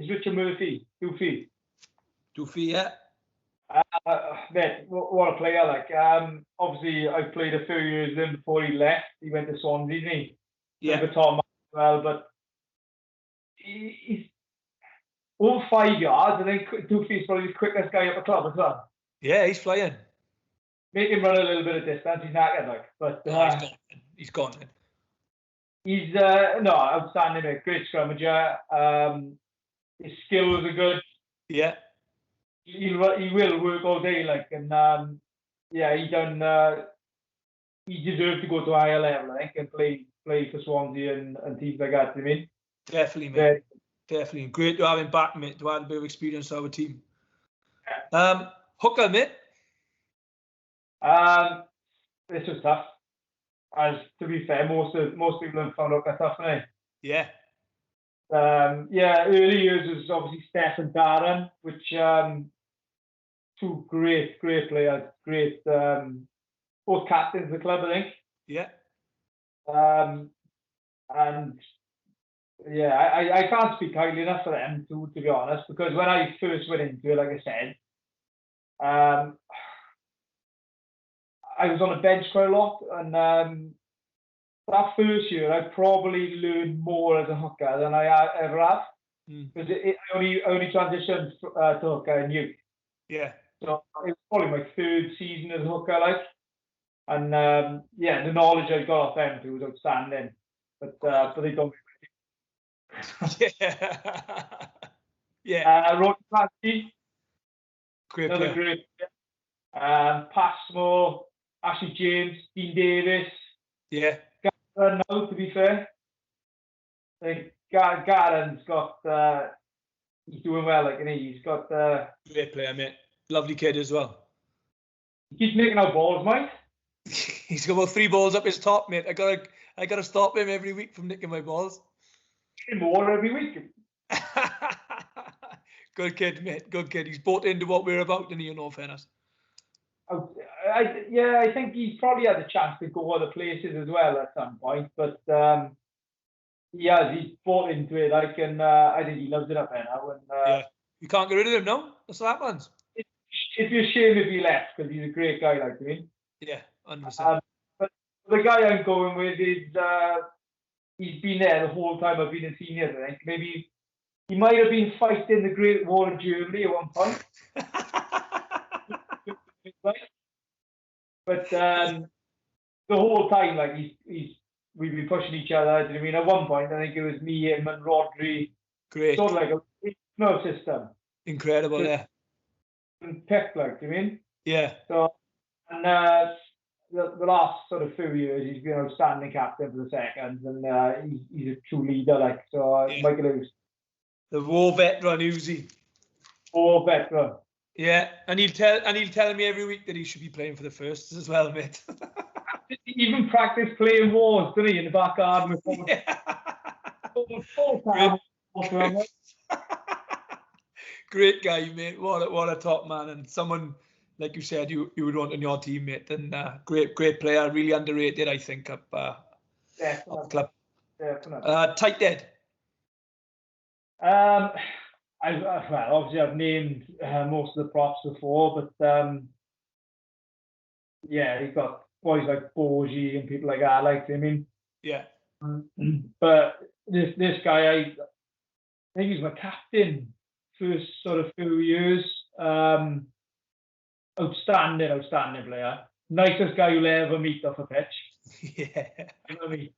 Richard Murphy, Doofy. Doofy, yeah. Mate, what a player! Like, obviously, I played a few years with him before he left. He went to Swansea, didn't he? Yeah. With Tom as well, but he's over 5 yards. I think Doofy's probably the quickest guy at the club as well. Yeah, he's flying. Make him run a little bit of distance. He's knackered, like, but he's gone. He's outstanding, mate. Great scrummager. His skills are good. Yeah. He will work all day, like, and he deserves to go to a higher level, I think, and play for Swansea and teams like that. I mean, definitely, mate. Definitely, great to have him back, mate. To add a bit of experience to our team. Hooker, mate. This was tough. As to be fair, most people have found Hooker tough, haven't they? Yeah. Early years was obviously Steph and Darren, which two great players, great both captains of the club, I think. Yeah. And yeah, I can't speak highly enough for them to be honest, because when I first went into it, like I said, I was on the bench quite a lot, and that first year I probably learned more as a hooker than I ever have, because I only transitioned to hooker in youth. Yeah. So it was probably my third season as a hooker, like, and the knowledge I got off them too was outstanding. But they don't. Yeah. Roger Clancy, Great another player. great player. Passmore, Ashley James, Dean Davis. Yeah. Garen now, to be fair. I think Garen's got. He's doing well, like, and he's got. Great player, mate. Lovely kid as well. He keeps making out balls, mate. He's got about 3 balls up his top, mate. I gotta stop him every week from nicking my balls. 3 more every week. Good kid, mate. Good kid. He's bought into what we're about, and in all fairness. I think he's probably had a chance to go other places as well at some point, but he's bought into it. I think he loves it up there now. And yeah, you can't get rid of him now. That's what happens. It'd be a shame if he left because he's a great guy, like me. Yeah, 100%. But the guy I'm going with is he's been there the whole time I've been a senior. I think maybe he might have been fighting the Great War of Germany at one point. But the whole time, like we've been pushing each other. Do you know what I mean? At one point, I think it was me, him, and Rodri. Great. Sort of like a snow system. Incredible, yeah. And pick, like, do you mean? Yeah. So, and the last sort of few years, he's been outstanding captain for the seconds, and he's a true leader, like. So, yeah. Michael Hughes. The war veteran, Uzi. War veteran. Yeah, and he'll tell me every week that he should be playing for the firsts as well, mate. He even practice playing wars, doesn't he, in the back garden with Great guy, mate. What a top man, and someone like you said you would want on your team, mate. And great player, really underrated, I think, up the club. Definitely. Tight dead. Obviously I've named most of the props before, but you've got boys like Borgi and people like that. Like, I mean, yeah. But this guy, I think he's my captain first sort of few years. Outstanding player. Nicest guy you'll ever meet off a pitch. Yeah. You know what I mean?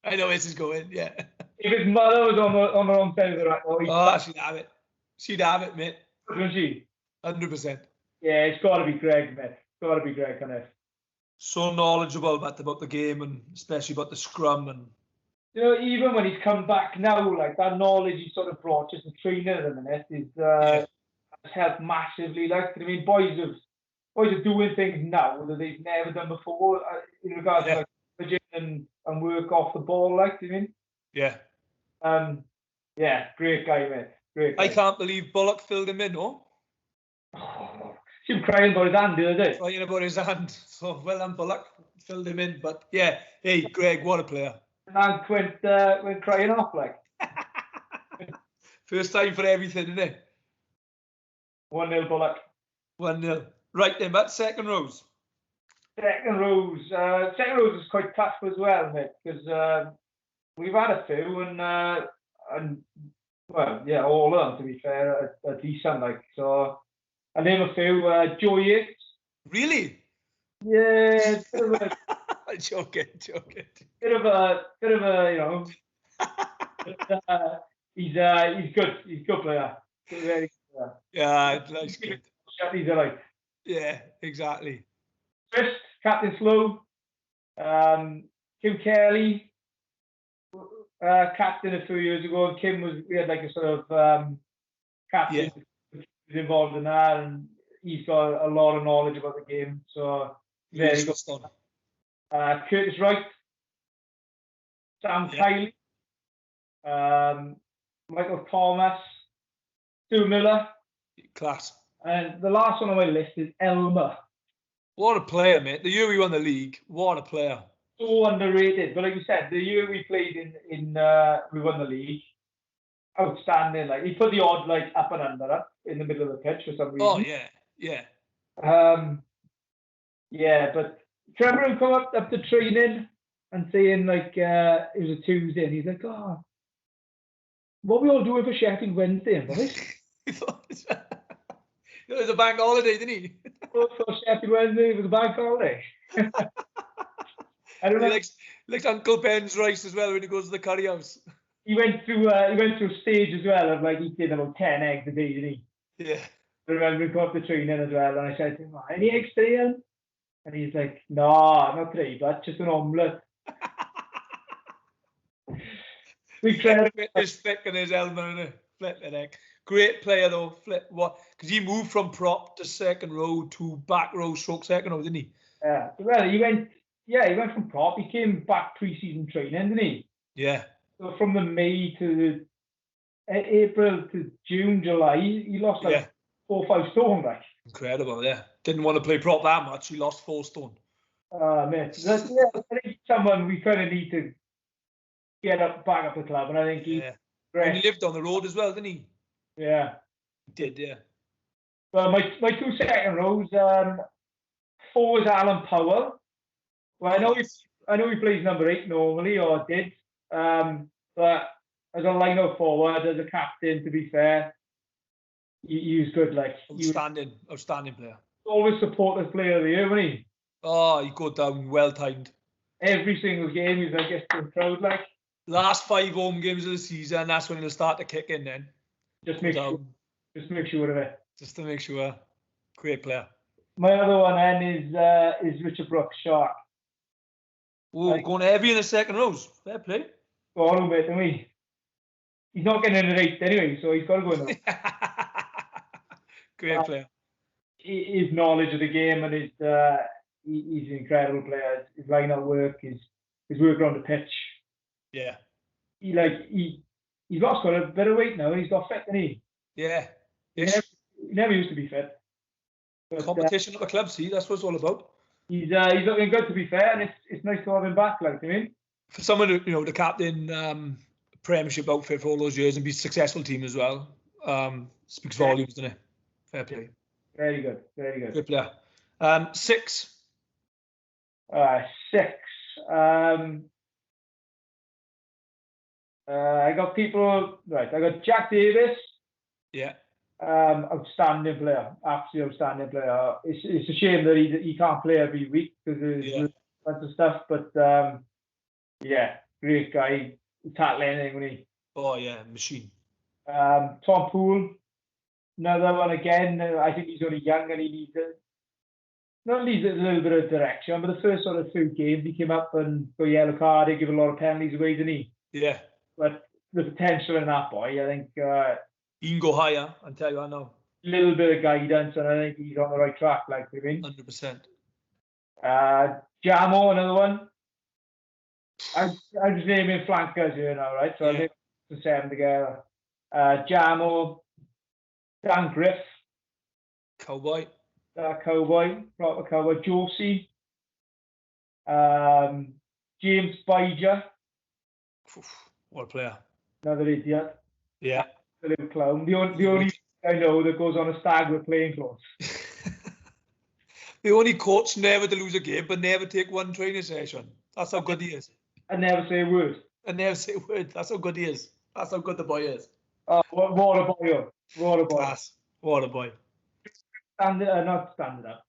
I know where this is going. Yeah. If his mother was on the wrong side of the rack, she'd have it. She'd have it, mate. Wouldn't she? 100%. Yeah, it's got to be Greg, mate. It's got to be Greg, kind of. So knowledgeable about the game, and especially about the scrum. And you know, even when he's come back now, like that knowledge he sort of brought just the training at the minute has helped massively. Like, I mean, boys are doing things now that they've never done before in regards to like and work off the ball. Like, do you mean? Yeah. Great guy, mate. Great guy. I can't believe Bullock filled him in, no? She was crying about his hand the other day. Crying about his hand. So, well done, Bullock. Filled him in. But, yeah. Hey, Greg, what a player. And went crying off, like. First time for everything, isn't it? 1-0 Bullock. 1-0. Right then, but second rows. Second rows is quite tough as well, mate, because we've had a few, and well, yeah, all of them, to be fair, are decent, like. So I name a few. Joe Yates. Really? Yeah. Joking. Bit of a, you know. He's good. He's a good player. Very good player. Yeah, that's good. He's like. Yeah, exactly. Chris, Captain Slow. Kim Kelly. Captain a few years ago, and Kim we had like a sort of captain who was involved in that, and he's got a lot of knowledge about the game, so very good. Curtis Wright, Sam Kiley, Michael Thomas, Stu Miller. Class. And the last one on my list is Elmer. What a player, mate. The year we won the league, what a player. So underrated, but like you said, the year we played in we won the league, outstanding. Like, he put the odd like up and under in the middle of the pitch for some reason. Oh yeah. But remember him come up to training and saying like it was a Tuesday, and he's like, "Oh, what are we all doing for Sheffield Wednesday, boys?" It was a bank holiday, didn't he? For Sheffield Wednesday, it was a bank holiday. I don't know. He likes Uncle Ben's rice as well when he goes to the curry house. He went through a stage as well of like eating about 10 eggs a day, didn't he? Yeah. I remember he got up the training as well, and I said to him, "Any eggs today, Ian?" And he's like, "No, not today, but just an omelette." His thick and his elbow and a flipping egg. Great player though. Because he moved from prop to second row to back row stroke second row, didn't he? Yeah. Well, he went from prop. He came back pre-season training, didn't he? Yeah. So from the May to the April to June, July, he lost like 4 or 5 stone, like. Incredible, yeah. Didn't want to play prop that much. He lost 4 stone. Mate, I think someone we kind of need to get back up the club, and I think he. Yeah. And he lived on the road as well, didn't he? Yeah. He did, yeah. Well, my 2 second rows, 4 is Alan Powell. Well, I know he plays number 8 normally, or did. But as a line-out forward, as a captain, to be fair, he was good. Like outstanding player. Always supportive player of the year, wasn't he? Oh, he got down well timed. Every single game, he's like gets to the crowd like. Last 5 home games of the season, that's when he'll start to kick in. Then just make sure of it. Just to make sure. Great player. My other one then is Richard Brooks, Shark. Oh, going heavy in the second rows. Fair play. Go on, mate, to me. He's not getting in the race anyway, so he's got to go in there. Great player. His knowledge of the game and he's an incredible player. His line-out work, his work around the pitch. Yeah. He's lost quite a bit of weight now. He's got fit, hasn't he? Yeah. He never used to be fit. But, competition at the club, see, that's what it's all about. He's looking good, to be fair, and it's nice to have him back. Like, I mean, for someone who, the captain, Premiership outfit for all those years and be a successful team as well, speaks volumes, doesn't it? Fair play. Very good. Good player. 6. 6. I got people right. I got Jack Davis. Yeah. Outstanding player, absolutely outstanding player. It's a shame that he can't play every week because there's bunch of stuff. But yeah, great guy. He'll tackle anything, when he. Oh yeah, machine. Tom Poole, another one again. I think he's only young and he needs a little bit of direction. But the first sort of 2 games, he came up and got a yellow card. He gave a lot of penalties away, didn't he? Yeah. But the potential in that boy, I think. He can go higher, I'll tell you I know. A little bit of guidance, and I think he's on the right track, like, I mean. 100%. Jamo, another one. I'm just naming flankers here now, right? So I'll name the 7 together. Jamo, Dan Griff. Cowboy. Cowboy, proper cowboy. Josie. James Bidger. What a player. Another idiot. Yeah. The little clown. The only I know that goes on a stag with playing clothes. The only coach never to lose a game, but never take one training session. That's how good he is. I never say a word. That's how good he is. That's how good the boy is. What a boy! What a boy! Class. What a boy. Not standing up.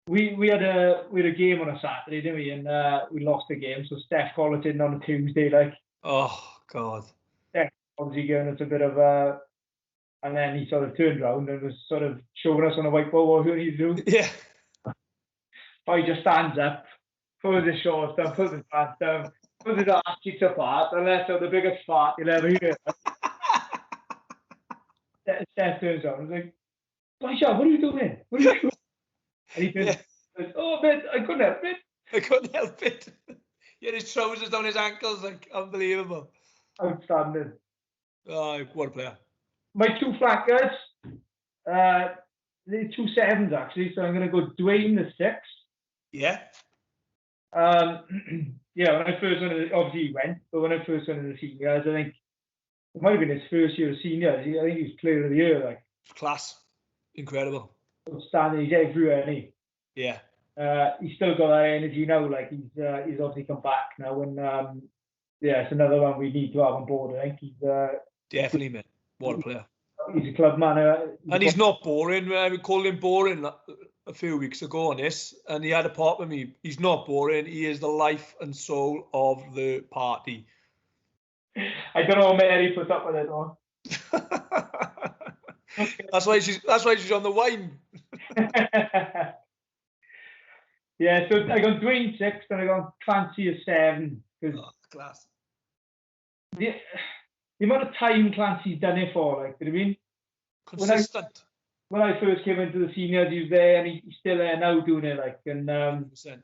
We had a game on a Saturday, didn't we? And we lost the game. So Steph called us in on a Tuesday, like. Oh God. Steph obviously giving us a bit of a. And then he sort of turned around and was sort of showing us on a whiteboard what we need to do. Yeah. Boy just stands up, pulls his shorts down, pulls his pants down, pulls his arse cheeks apart, and lets out the biggest fart you'll ever hear. Steph turns around and is like, "Boy, Sean, what are you doing? What are you doing?" And he turns, "Oh, mate, I couldn't help it." I couldn't help it. He had his trousers down his ankles, like, unbelievable. Outstanding. Oh, what a player. My 2 flankers, the 2 7s actually, so I'm going to go Dwayne the 6. Yeah. Yeah, when I first went, obviously he went, but when I first went into the seniors, I think it might have been his first year of seniors. I think he was player of the year, like. Class. Incredible. Outstanding. He's everywhere, isn't he? Yeah. He's still got that energy now, like he's obviously come back now, and it's another one we need to have on board. I think he's definitely, man. What a player. He's a club man. And he's not boring. We called him boring a few weeks ago on this, and he had a part with me. He's not boring. He is the life and soul of the party. I don't know how Mary puts up with it, though. That's why she's on the wine. Yeah, so I got Dwayne 6 and I got Clancy as 7. Class. The amount of time Clancy's done it for, like, you know what I mean? Consistent. When I first came into the seniors, he was there, and he's still there now doing it. Like, and 100%.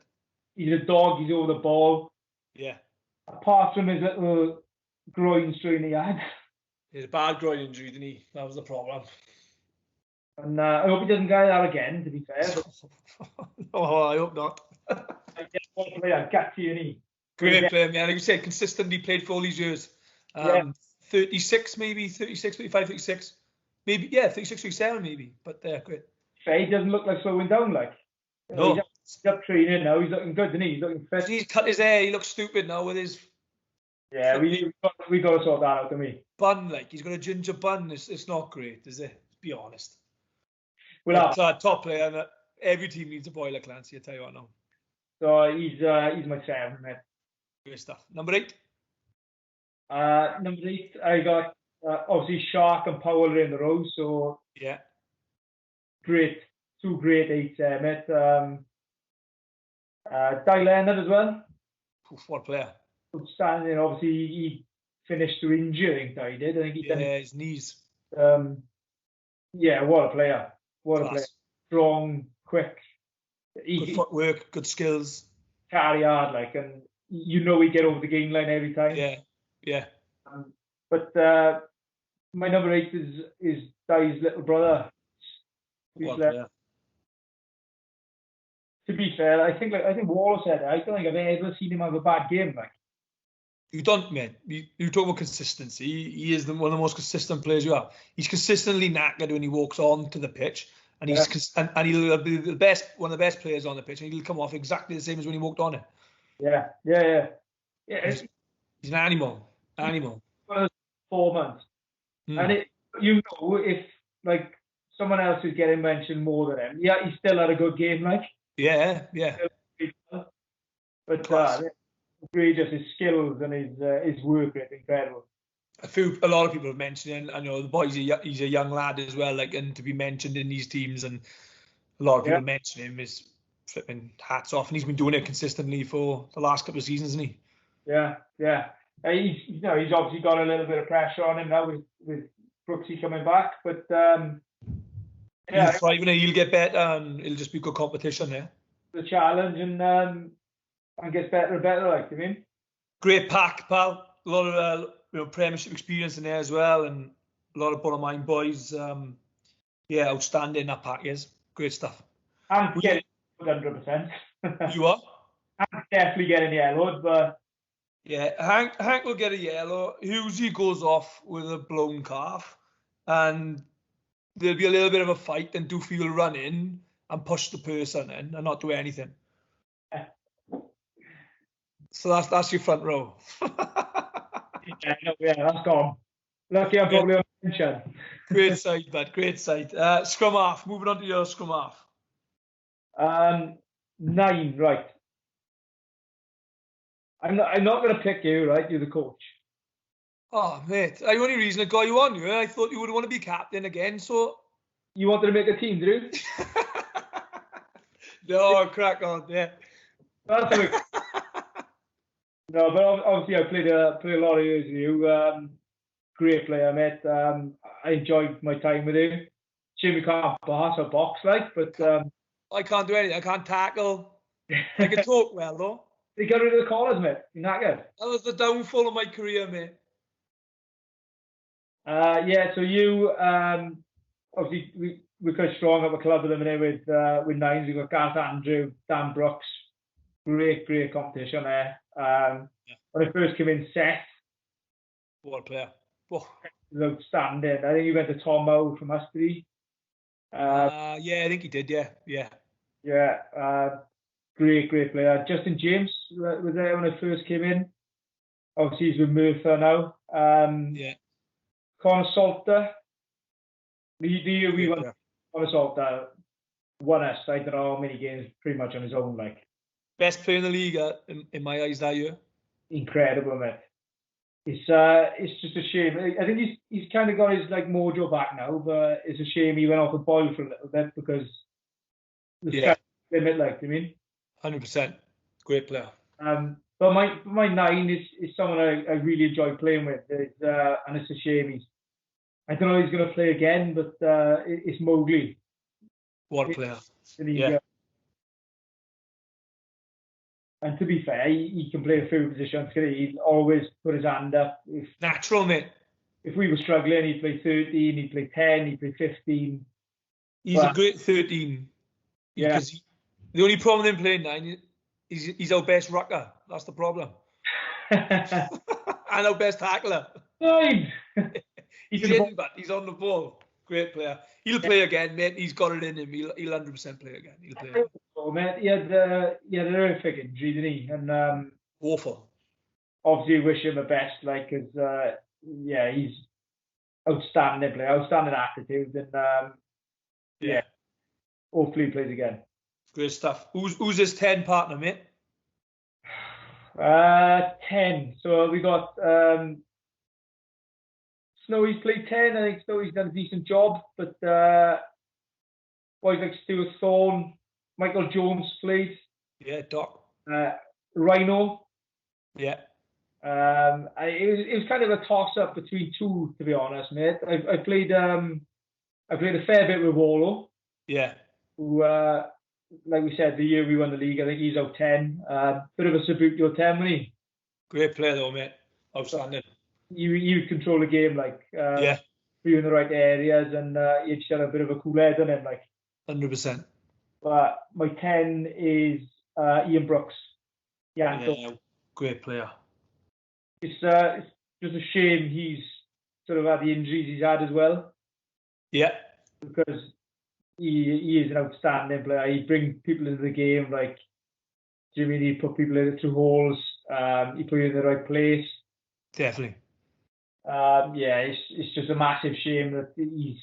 he's a dog. He's over the ball. Yeah. Apart from his little groin strain he had. He had a bad groin injury, didn't he? That was the problem. And I hope he doesn't get that again, to be fair. Oh, I hope not. I guess one player, Gatti, and he. Great player, man. Like you said, consistently played for all these years. 36, maybe, 36, 35, 36. Maybe, yeah, 36, 37, maybe. But great. He doesn't look like slowing down, like. No. He's up training now. He's looking good, isn't he? He's looking fit. He's cut his hair. He looks stupid now with his... Yeah, we got to sort that out, don't we? Bun, like. He's got a ginger bun. It's not great, is it? Let's be honest. Well, top player. And every team needs a boiler, Clancy, I tell you what now. So he's my 7, mate. Great stuff. Number 8? Number 8, I got obviously Shark and Powell in the row, so yeah, great, 2 great 8s there, mate. Di Leonard as well. What player? Outstanding. Obviously, he finished through injury. I think he did. I think he did. His knees. Yeah, what a player. What Class. a player. Strong, quick. Good footwork, good skills. Carry hard, like, and you know he get over the game line every time. Yeah. But my number 8 is Di's little brother. To be fair, I think Waller said it. I don't think I've ever seen him have a bad game. Like, you don't, man. You talk about consistency. He is one of the most consistent players you have. He's consistently knackered when he walks on to the pitch, and he'll be one of the best players on the pitch, and he'll come off exactly the same as when he walked on it. Yeah. He's an animal. 4 months, and if like someone else is getting mentioned more than him, he still had a good game, like. Yeah. But really just his skills and his work rate incredible. A lot of people have mentioned him. I know the boy's he's a young lad as well, like, and to be mentioned in these teams, and a lot of people mention him is flipping hats off, and he's been doing it consistently for the last couple of seasons, hasn't he? Yeah. He's obviously got a little bit of pressure on him now with Brooksy coming back, but he'll thrive and he'll get better, and it'll just be good competition there. The challenge and gets better and better, like, you mean? Great pack, pal. A lot of Premiership experience in there as well, and a lot of bottom line boys. Outstanding, that pack is. Great stuff. I'm getting 100%. You are? I'm definitely getting yellowed, but... Yeah, Hank will get a yellow. Husey goes off with a blown calf, and there'll be a little bit of a fight, and Doofy will run in and push the person in and not do anything. So that's your front row. yeah, that's gone. Lucky I'm probably on pension. Great sight, bud. Great sight. Scrum half. Moving on to your scrum half. 9, right. I'm not going to pick you, right? You're the coach. Oh, mate. The only reason I got you on here, I thought you would want to be captain again, so... You wanted to make a team, did you? No, crack on, yeah. That's No, but obviously I played a lot of years with you. Great player, mate. I enjoyed my time with you. Shame you can't pass or box, like, but... I can't do anything. I can't tackle. I can talk well, though. They got rid of the collars, mate. You're not good. That was the downfall of my career, mate. So you, obviously, we're quite strong at the club at the minute with 9s. We've got Gareth Andrew, Dan Brooks. Great competition there. When I first came in, Seth. What a player. Whoa. Was outstanding. I think he went to Tom Powell from us, did he? I think he did, yeah. Yeah. Great player. Justin James was there when I first came in. Obviously, he's with Merthyr now. Connor Salter. We won. Connor Salter won us, I don't know how many games, pretty much on his own. Like, best player in the league in my eyes that year. Incredible, mate. It's just a shame. I think he's kind of got his like mojo back now, but it's a shame he went off the boil for a little bit because the sky's the limit, like, you mean? 100%. Great player. But my 9 is someone I really enjoy playing with. And it's a shame I don't know if he's going to play again, but it's Mowgli. What a player. Yeah. And to be fair, he can play a few positions. He'd always put his hand up. Natural, mate. If we were struggling, he'd play 13, he'd play 10, he'd play 15. He's a great 13. Yeah. Because the only problem with him playing 9 is he's our best rucker. That's the problem. And our best tackler. Fine. He's in, but he's on the ball. Great player. He'll play again, mate. He's got it in him. He'll 100% play again. He'll play again. So, mate, he had a horrific injury, didn't he? And awful. Obviously, wish him the best, like, because he's outstanding player, outstanding attitude, and hopefully he plays again. Great stuff. Who's his 10 partner, mate? 10. So we got Snowy's played 10. I think Snowy's done a decent job, but boys like Stuart Thorne, Michael Jones played. Yeah, Doc. Rhino. Yeah. It was kind of a toss-up between two, to be honest, mate. I played a fair bit with Wallow. Yeah. Who, like we said, the year we won the league, I think he's out 10. Bit of a Sabutio 10, wasn't he? Great player though, mate. Outstanding. You control the game, like, be in the right areas, and you just had a bit of a cool head on him, like. 100%. But my 10 is Ian Brooks. Yeah, great player. It's just a shame he's sort of had the injuries he's had as well. Yeah. Because he is an outstanding player. He brings people into the game, like, Jimmy, he put people in through holes. He put you in the right place. Definitely. It's just a massive shame that he's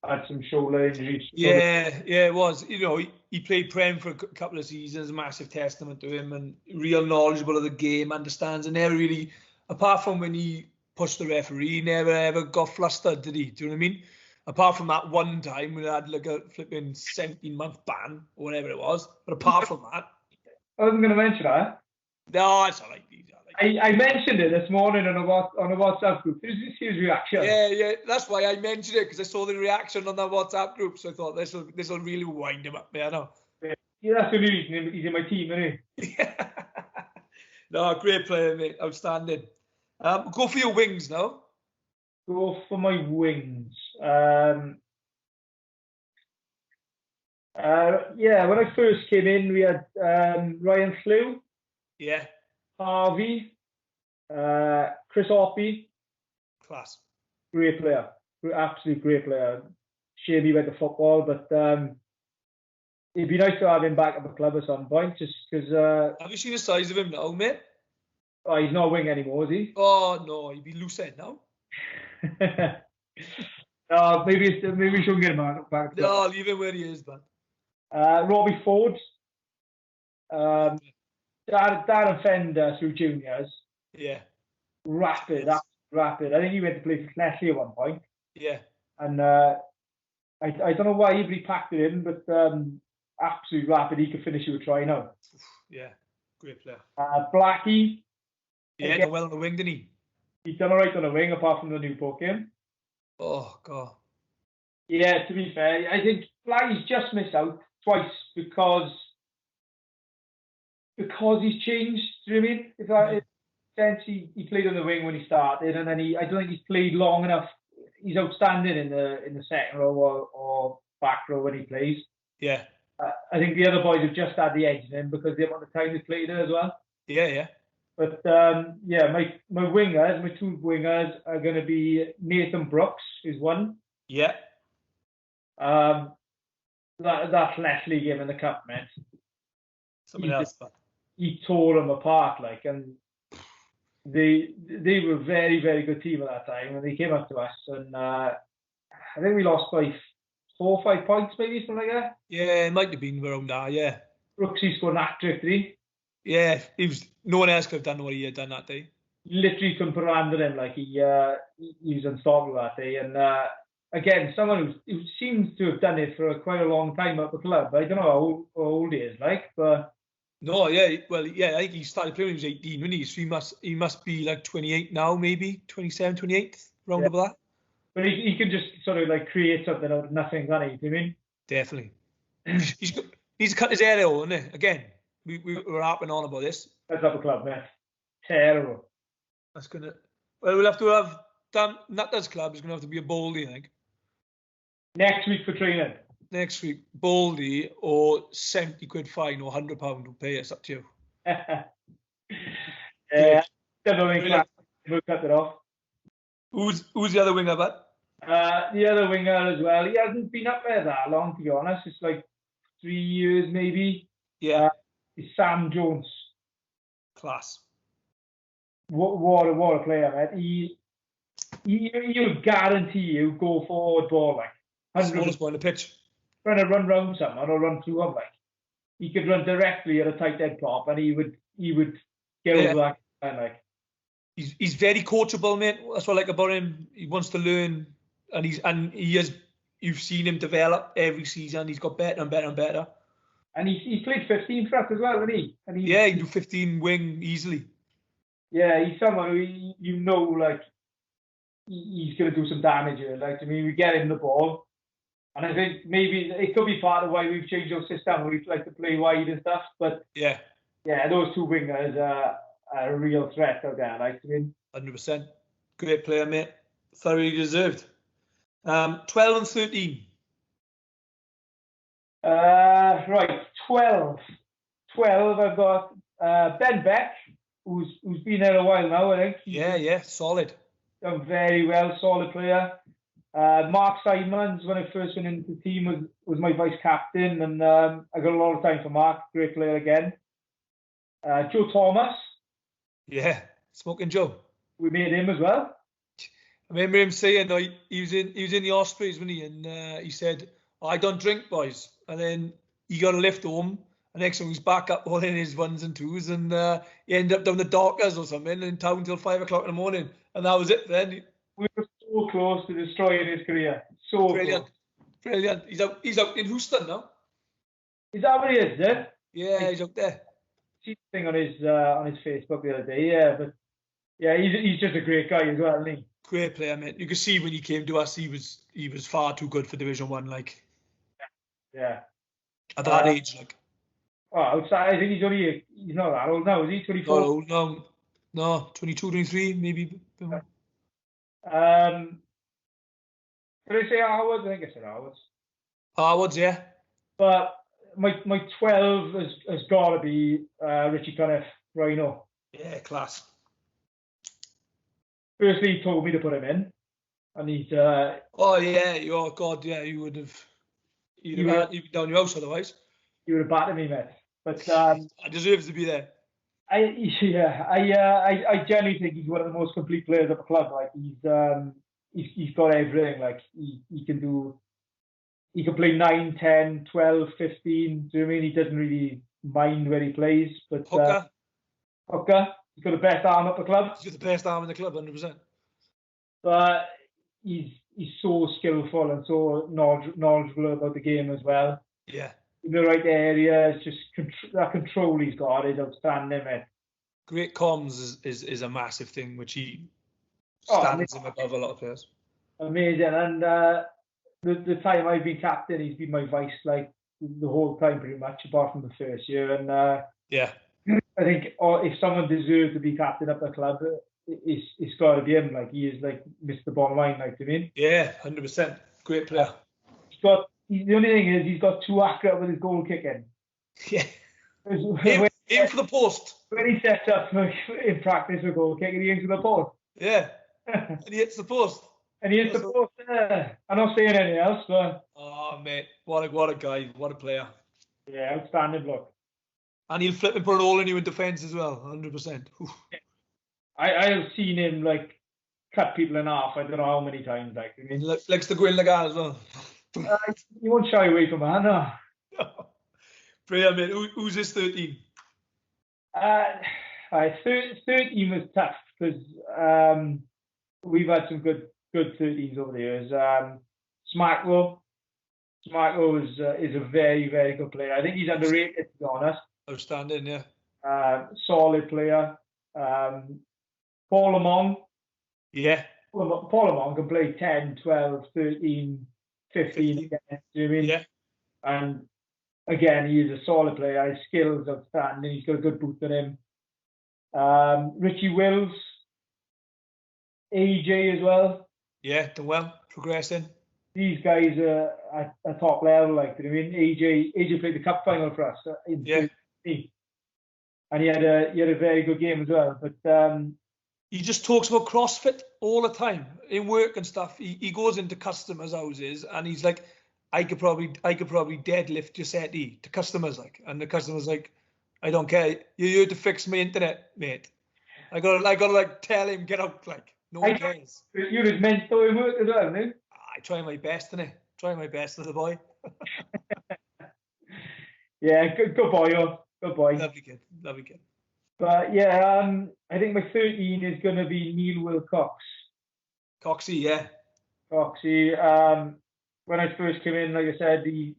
had some shoulder injuries. Yeah, it was. You know, he played Prem for a couple of seasons, massive testament to him, and real knowledgeable of the game, understands, and never really, apart from when he pushed the referee, he never ever got flustered, did he? Do you know what I mean? Apart from that one time when he had like a flipping 17-month ban or whatever it was. But apart from that. I wasn't going to mention that. No, it's all right. I mentioned it this morning on a WhatsApp group. Did you see his reaction? Yeah. That's why I mentioned it, because I saw the reaction on that WhatsApp group. So I thought this will really wind him up. Yeah, I know. Yeah, that's the reason he's in my team, isn't he? Yeah. No, great player, mate. Outstanding. Go for your wings now. Go for my wings. When I first came in, we had Ryan Flew. Yeah. Harvey. Chris Hoppy. Class. Great player. Absolutely great player. Shame he went to football, but it'd be nice to have him back at the club at some point, just because... have you seen the size of him now, mate? Oh, he's not a wing anymore, is he? Oh, no. He'd be loose end now. Maybe we shouldn't get him back. No, leave him where he is, man. Robbie Ford. Darren Fender through juniors. Yeah. Rapid. I think he went to play for Connecticut at one point. Yeah. And I don't know why he packed it in, but absolutely rapid. He could finish you a try now. Yeah. Great player. Blackie. Yeah, done well on the wing, didn't he? He's done all right on the wing, apart from the Newport game. Oh, God. Yeah, to be fair, I think Blackie's just missed out twice because he's changed. Do you know what I mean? If that sense, he played on the wing when he started, and then I don't think he's played long enough. He's outstanding in the second row or back row when he plays. Yeah. I think the other boys have just had the edge in him because they want the time to play there as well. Yeah. But my wingers, my two wingers are going to be Nathan Brooks, is one. Yeah. That Leslie game in the cup, man. Something else, but he tore them apart, like, and they were a very, very good team at that time, and they came up to us, and I think we lost by 4 or 5 points, maybe, something like that. Yeah, it might have been around that, yeah. Brooksy scored an hat-trick, did he? Yeah, no one else could have done what he had done that day. Literally couldn't put a hand on him, like, he was unstoppable that day, and again, someone who seems to have done it for quite a long time at the club. I don't know how old he is, like, but... No, yeah, well, yeah, I think he started playing when he was 18, wasn't he? So he must be like 28 now, maybe, 27, 28, round about that. But he can just sort of like create something out of nothing, can't he? Do you mean? Definitely. He's to cut his hair though, isn't it? Again, we were harping on about this. Let's have a club, mate. Terrible. That's gonna. Well, we'll have to have Dan Nutters Club is gonna have to be a Baldy, I think. Next week for training. Next week, Baldy or 70 quid fine or £100 will pay us. Up to you. Yeah, definitely. We'll cut it off. Who's the other winger, but? The other winger as well. He hasn't been up there that long, to be honest. It's like 3 years, maybe. Yeah. It's Sam Jones. Class. What a player, mate. He'll guarantee you go forward ball like. Smallest ball on the pitch. Trying to run round someone or run through him, like. He could run directly at a tight head pop, and he would get over that line, like. He's very coachable, mate. That's what I like about him. He wants to learn, and he has. You've seen him develop every season. He's got better and better and better. And he played 15 for us as well, didn't he? And he can do 15 wing easily. Yeah, he's someone who you know, like, he's going to do some damage here. Like, I mean, we get him the ball, and I think maybe it could be part of why we've changed our system. We like to play wide and stuff, but yeah, those two wingers are a real threat out there. Like, I mean, 100%. Great player, mate. Thoroughly deserved. 12 and 13. Right, 12. 12, I've got Ben Beck, who's been there a while now, I think. Yeah, solid. Done very well, solid player. Mark Simons, when I first went into the team, was my vice captain, and I got a lot of time for Mark. Great player again. Joe Thomas. Yeah, Smoking Joe. We made him as well. I remember him saying he was in the Ospreys, wasn't he? And he said, "I don't drink, boys." And then he got a lift home. And next time he's back up all in his ones and twos, and he ended up down the Dockers or something in town till 5 o'clock in the morning, and that was it. Then we were so close to destroying his career. So brilliant, close. Brilliant. He's out in Houston now. Is that what he is? Then? Yeah, he's out there. See the thing on his Facebook the other day. Yeah, but yeah, he's just a great guy as well, isn't he? Great player, mate. You could see when he came to us, he was far too good for Division 1. Like, yeah, at that age, like. Oh, outside, I think he's not that old now, is he? 24? Not old, no, 22, 23, maybe. Did I say Harwood? I think I said Harwood. Harwood's, yeah. But my 12 has got to be Richie Cunniff, Rhino. Yeah, class. Firstly, he told me to put him in, and he's. Oh yeah, oh God, yeah, you would have. You'd be down your house otherwise. You would have battered me, mate. But I deserves to be there. I genuinely think he's one of the most complete players of the club. Like he's got everything. Like he can play 9, 10, 12, 15. Do you know what I mean? He doesn't really mind where he plays. But hooker. He's got the best arm at the club. He's got the best arm in the club, 100%. But he's so skillful and so knowledgeable about the game as well. Yeah. In the right area, it's just that control he's got is outstanding, mate. Great comms is a massive thing, which he stands him above a lot of players. Amazing, and the time I've been captain, he's been my vice like the whole time, pretty much, apart from the first year. And yeah, I think if someone deserves to be captain of the club, it's got to be him. Like he is like Mr. Bottom Line, like to me. Yeah, 100%. Great player. The only thing is he's got too accurate with his goal kicking. Yeah. Aim for the post. When he sets up in practice for goal kicking, he aims for the post. Yeah. And he hits the post. And he hits the post. I'm not saying anything else, but. Oh, mate. What a guy. What a player. Yeah, outstanding bloke. And he'll flip and put it all in you in defence as well, 100%. I have seen him like cut people in half. I don't know how many times. Like, I mean, he likes to go in the guy as well. You won't shy away from that, no. Brilliant, mate. Who's this 13? 13 was tough because we've had some good 13s over the years. Smartlow is a very, very good player. I think he's underrated, to be honest. Outstanding, yeah. Solid player. Paul Lamont. Yeah. Paul can play 10, 12, 13, 15 again, do you know what I mean? Yeah. And again, he's a solid player. His skills outstanding. He's got a good boot on him. Richie Wills, AJ as well. Yeah, done well, progressing. These guys are at a top level, like, do you know what I mean? AJ played the cup final for us in 2013, and he had a very good game as well. But he just talks about CrossFit all the time in work and stuff. He goes into customers' houses and he's like, I could probably deadlift your settee to customers, like, and the customer's like, I don't care. You're here to fix my internet, mate. I gotta like tell him get out, like, no one cares. You're his mentor in work as well, aren't you? I try my best, innit? Try my best as a boy. Yeah, good boy, good boy. Lovely kid. But yeah, I think my 13 is going to be Neil Wilcox. Coxie, yeah. Coxie. When I first came in, like I said, he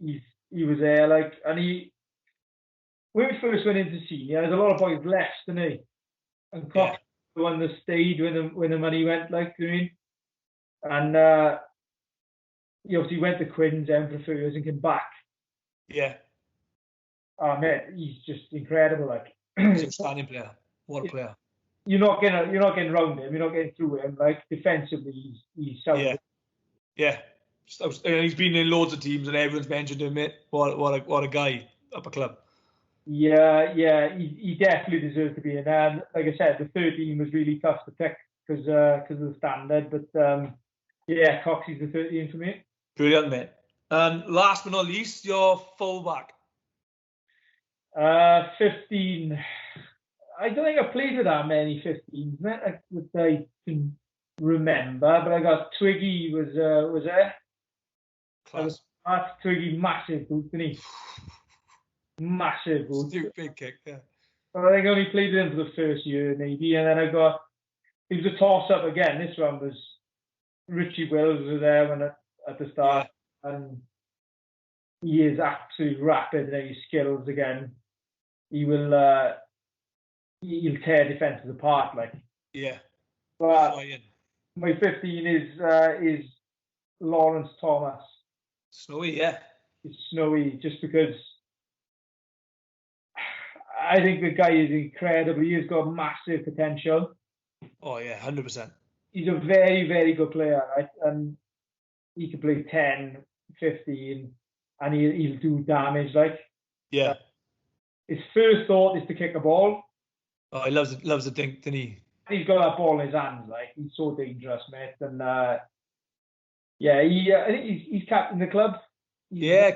was there, like, and when we first went into senior, there's a lot of boys left, didn't he? And Coxie was the one that stayed when the money went, like, you know what I mean? And he obviously went to Quins then for a few years and came back. Yeah. Oh man, he's just incredible, like. He's an outstanding player. What a player. You're not getting around him. You're not getting through him. Like, defensively, he's so good. Yeah. He's been in loads of teams and everyone's mentioned him, mate. What a guy up a club. Yeah, he definitely deserves to be in there. And like I said, the 13 was really tough to pick because of the standard. But yeah, Coxie's the 13 for me. Brilliant, mate. And last but not least, your fullback. 15. I don't think I played with that many 15s, mate. I can remember, but I got Twiggy was there. Class. That's Twiggy, massive boot, didn't he? Massive boot. Stupid kick, yeah. But I think I only played with him for the first year, maybe, and then it was a toss-up again. This one was Richie Wills was there at the start, and he is absolutely rapid in his skills again. He will he'll tear defenses apart, like. Yeah. But my 15 is Lawrence Thomas. Snowy, yeah. It's Snowy, just because I think the guy is incredible. He's got massive potential. Oh yeah, 100%. He's a very, very good player, right? And he can play 10, 15, and he'll do damage, like. Yeah. His first thought is to kick a ball. Oh, he loves the dink, doesn't he? He's got that ball in his hands, like. He's so dangerous, mate. And I think he's captain the club.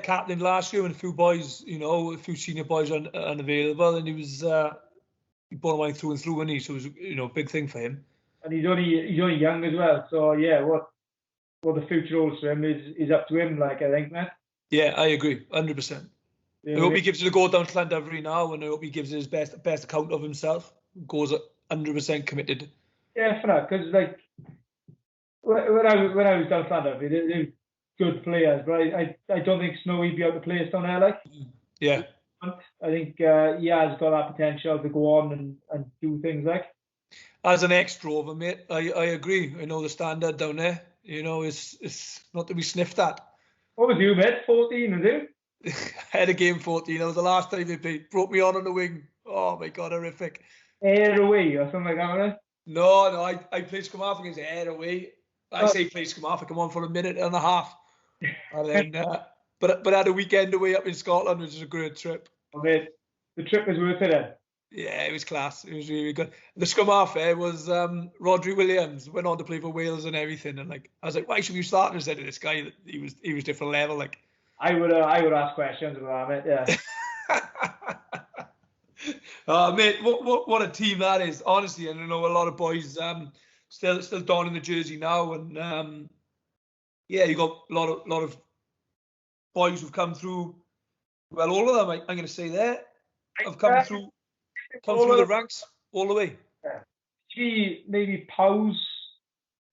Captain last year when a few boys, a few senior boys are unavailable, and he was he brought him through and through, wasn't he? So it was a big thing for him. And he's only young as well. So yeah, what the future holds for him is up to him, like, I think, man. Yeah, I agree, 100%. I hope he gives it a go down to Llandovery now, and I hope he gives it his best account of himself. Goes 100% committed. Yeah, for that, because like when I was down to Llandovery, they were good players, but I don't think Snowy'd be able to play us down there, like. Yeah. I think he has got that potential to go on and do things, like. As an ex-Drover, mate, I agree. I know the standard down there. It's not to be sniffed at. What was you, mate? 14, was you? I had a game 14. That was the last time they played. Broke me on the wing. Oh my God, horrific. Air away or something like that, wasn't it? No, I played Skamaf against Air away. I say play Skamaf. I come on for a minute and a half. And then, but I had a weekend away up in Scotland, which was a great trip. Oh, mate, the trip was worth it then. Yeah, it was class. It was really good. The scrum half was Rodri Williams, went on to play for Wales and everything. And like, I was like, why should we start? And I said to this guy that he was different level. Like, I would ask questions about it. Yeah. Mate, what a team that is, honestly. And I know a lot of boys still donning the jersey now, and you got a lot of boys who've come through. Well, all of them, I'm going to say there, have come through the ranks all the way. Yeah. Maybe Powell's.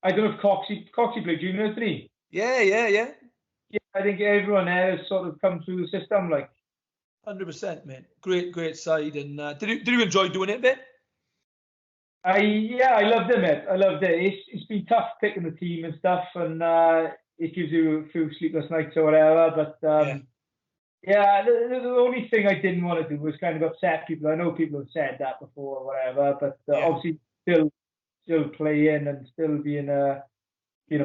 I don't know if Coxie played juniors, did he? Yeah. Yeah, I think everyone there has sort of come through the system, like. 100%, mate. Great side. And did you enjoy doing it, mate? I loved it, mate. I loved it. It's been tough picking the team and stuff, and it gives you a few sleepless nights or whatever. But yeah, the only thing I didn't want to do was kind of upset people. I know people have said that before or whatever, but obviously still playing and still being a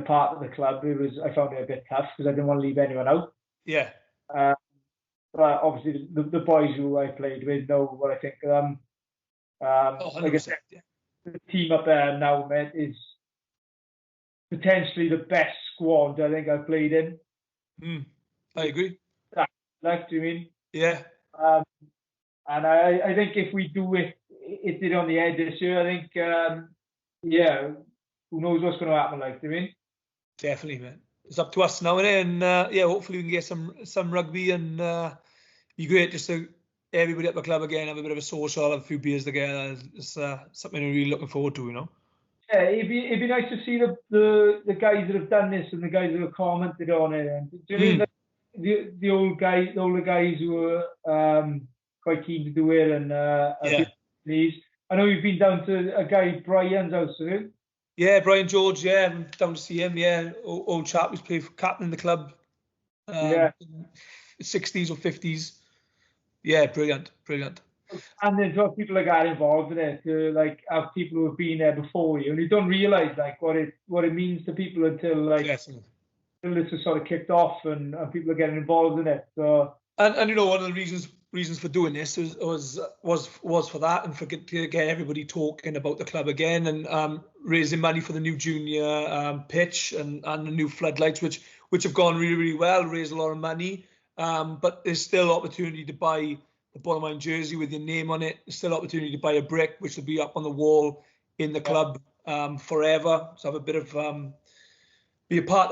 part of the club. I found it a bit tough because I didn't want to leave anyone out. Yeah. But obviously the boys who I played with know what I think of them. Like I said, the team up there now, mate, is potentially the best squad I think I've played in. I agree. Like, do you mean? Yeah. And I think if we do it on the edge this year, I think, who knows what's going to happen, like, do you mean? Definitely, man. It's up to us now, innit? And hopefully we can get some rugby and be great just to everybody at the club again, have a bit of a social, have a few beers together. It's something I'm really looking forward to, you know. Yeah, it'd be nice to see the guys that have done this and the guys that have commented on it. And do you mean the older guys who are quite keen to do it and these? I know you've been down to a guy Brian's house, have you? Yeah, Brian George. Yeah, I'm down to see him. Yeah, old chap who's played for captain in the club. 60s or 50s. Yeah, brilliant. And there's got people that got involved in it, to like have people who have been there before you, and you don't realise like what it means to people until this is sort of kicked off and people are getting involved in it. So and you know, one of the reasons for doing this was for that, and to get everybody talking about the club again, and raising money for the new junior pitch and the new floodlights, which have gone really, really well, raised a lot of money. But there's still opportunity to buy the Bottom jersey with your name on it. There's still opportunity to buy a brick, which will be up on the wall in the club forever. So have a bit of be a part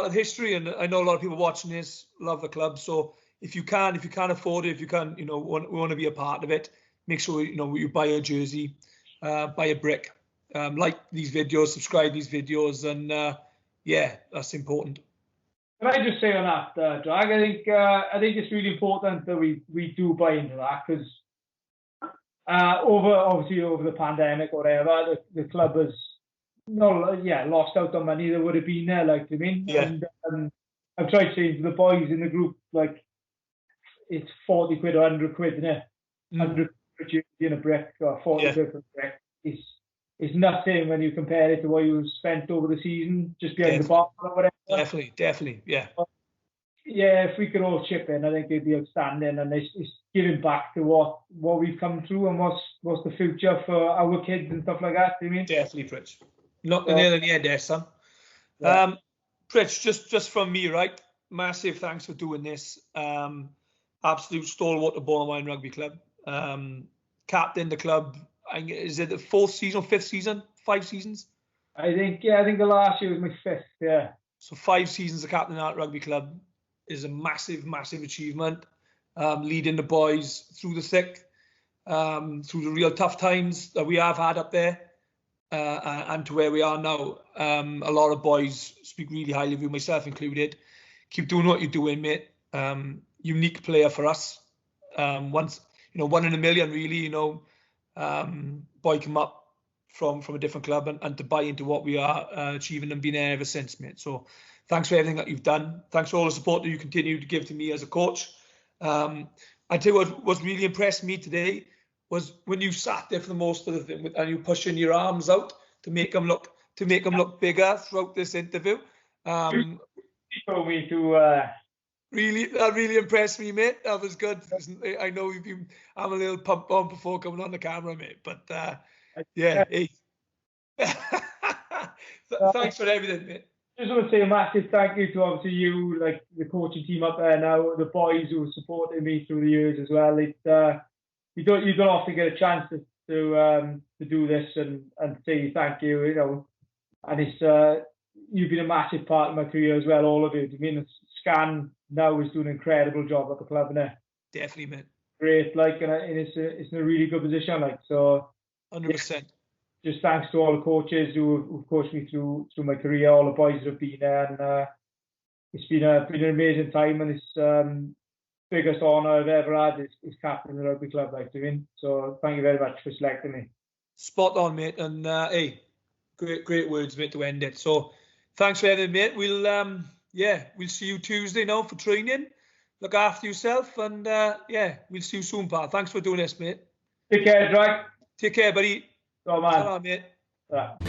of history. And I know a lot of people watching this love the club. So if you can't afford it, if you can, we want to be a part of it. Make sure you buy a jersey, buy a brick, like these videos, subscribe these videos, and that's important. Can I just say on that, Drag? I think it's really important that we do buy into that, because over the pandemic or whatever, the club has lost out on money that would have been there, like, I mean. Yeah. And I've tried saying to the boys in the group, like, it's 40 quid or 100 quid, isn't it? 100 quid in a brick or 40 quid for a brick is nothing when you compare it to what you spent over the season just behind the bar or whatever. Definitely, yeah. Yeah, if we could all chip in, I think it'd be outstanding, and it's giving back to what we've come through and what's the future for our kids and stuff like that. Do you mean? Definitely, Pritch. Not the nail in the head there, son. Yeah. Pritch, just from me, right? Massive thanks for doing this. Absolute stalwart of Borderline Rugby Club. Captain the club. Is it the 4th season or 5th season? 5 seasons? I think the last year was my 5th, yeah. So 5 seasons of captain at rugby club is a massive, massive achievement. Leading the boys through the thick, through the real tough times that we have had up there, and to where we are now. A lot of boys speak really highly of you, myself included. Keep doing what you're doing, mate. Unique player for us. One in a million, really, boy come up from a different club and to buy into what we are achieving and been there ever since, mate. So thanks for everything that you've done. Thanks for all the support that you continue to give to me as a coach. I tell you what really impressed me today was when you sat there for the most of the thing and you pushing your arms out to make them look bigger throughout this interview. You told me to. That really impressed me, mate. That was good. I know I'm a little pumped on before coming on the camera, mate. But hey. Thanks for everything, mate. Just want to say a massive thank you to obviously you, like the coaching team up there now, the boys who have supported me through the years as well. You don't often get a chance to do this and say thank you, and it's you've been a massive part of my career as well, all of you. I mean, Scan now is doing an incredible job at the club, isn't it? Definitely, man. Great, like, and it's in a really good position, like, so. 100%. Just thanks to all the coaches who've coached me through my career, all the boys that have been there, and it's been an amazing time, and it's biggest honour I've ever had is captain of the rugby club, like, doing. So thank you very much for selecting me. Spot on, mate. And hey, great words, mate, to end it. So thanks for everything, mate. We'll see you Tuesday now for training. Look after yourself, and we'll see you soon, pal. Thanks for doing this, mate. Take care, Drag. Take care, buddy. Go on, man. Ta-ra, mate. Ta-ra.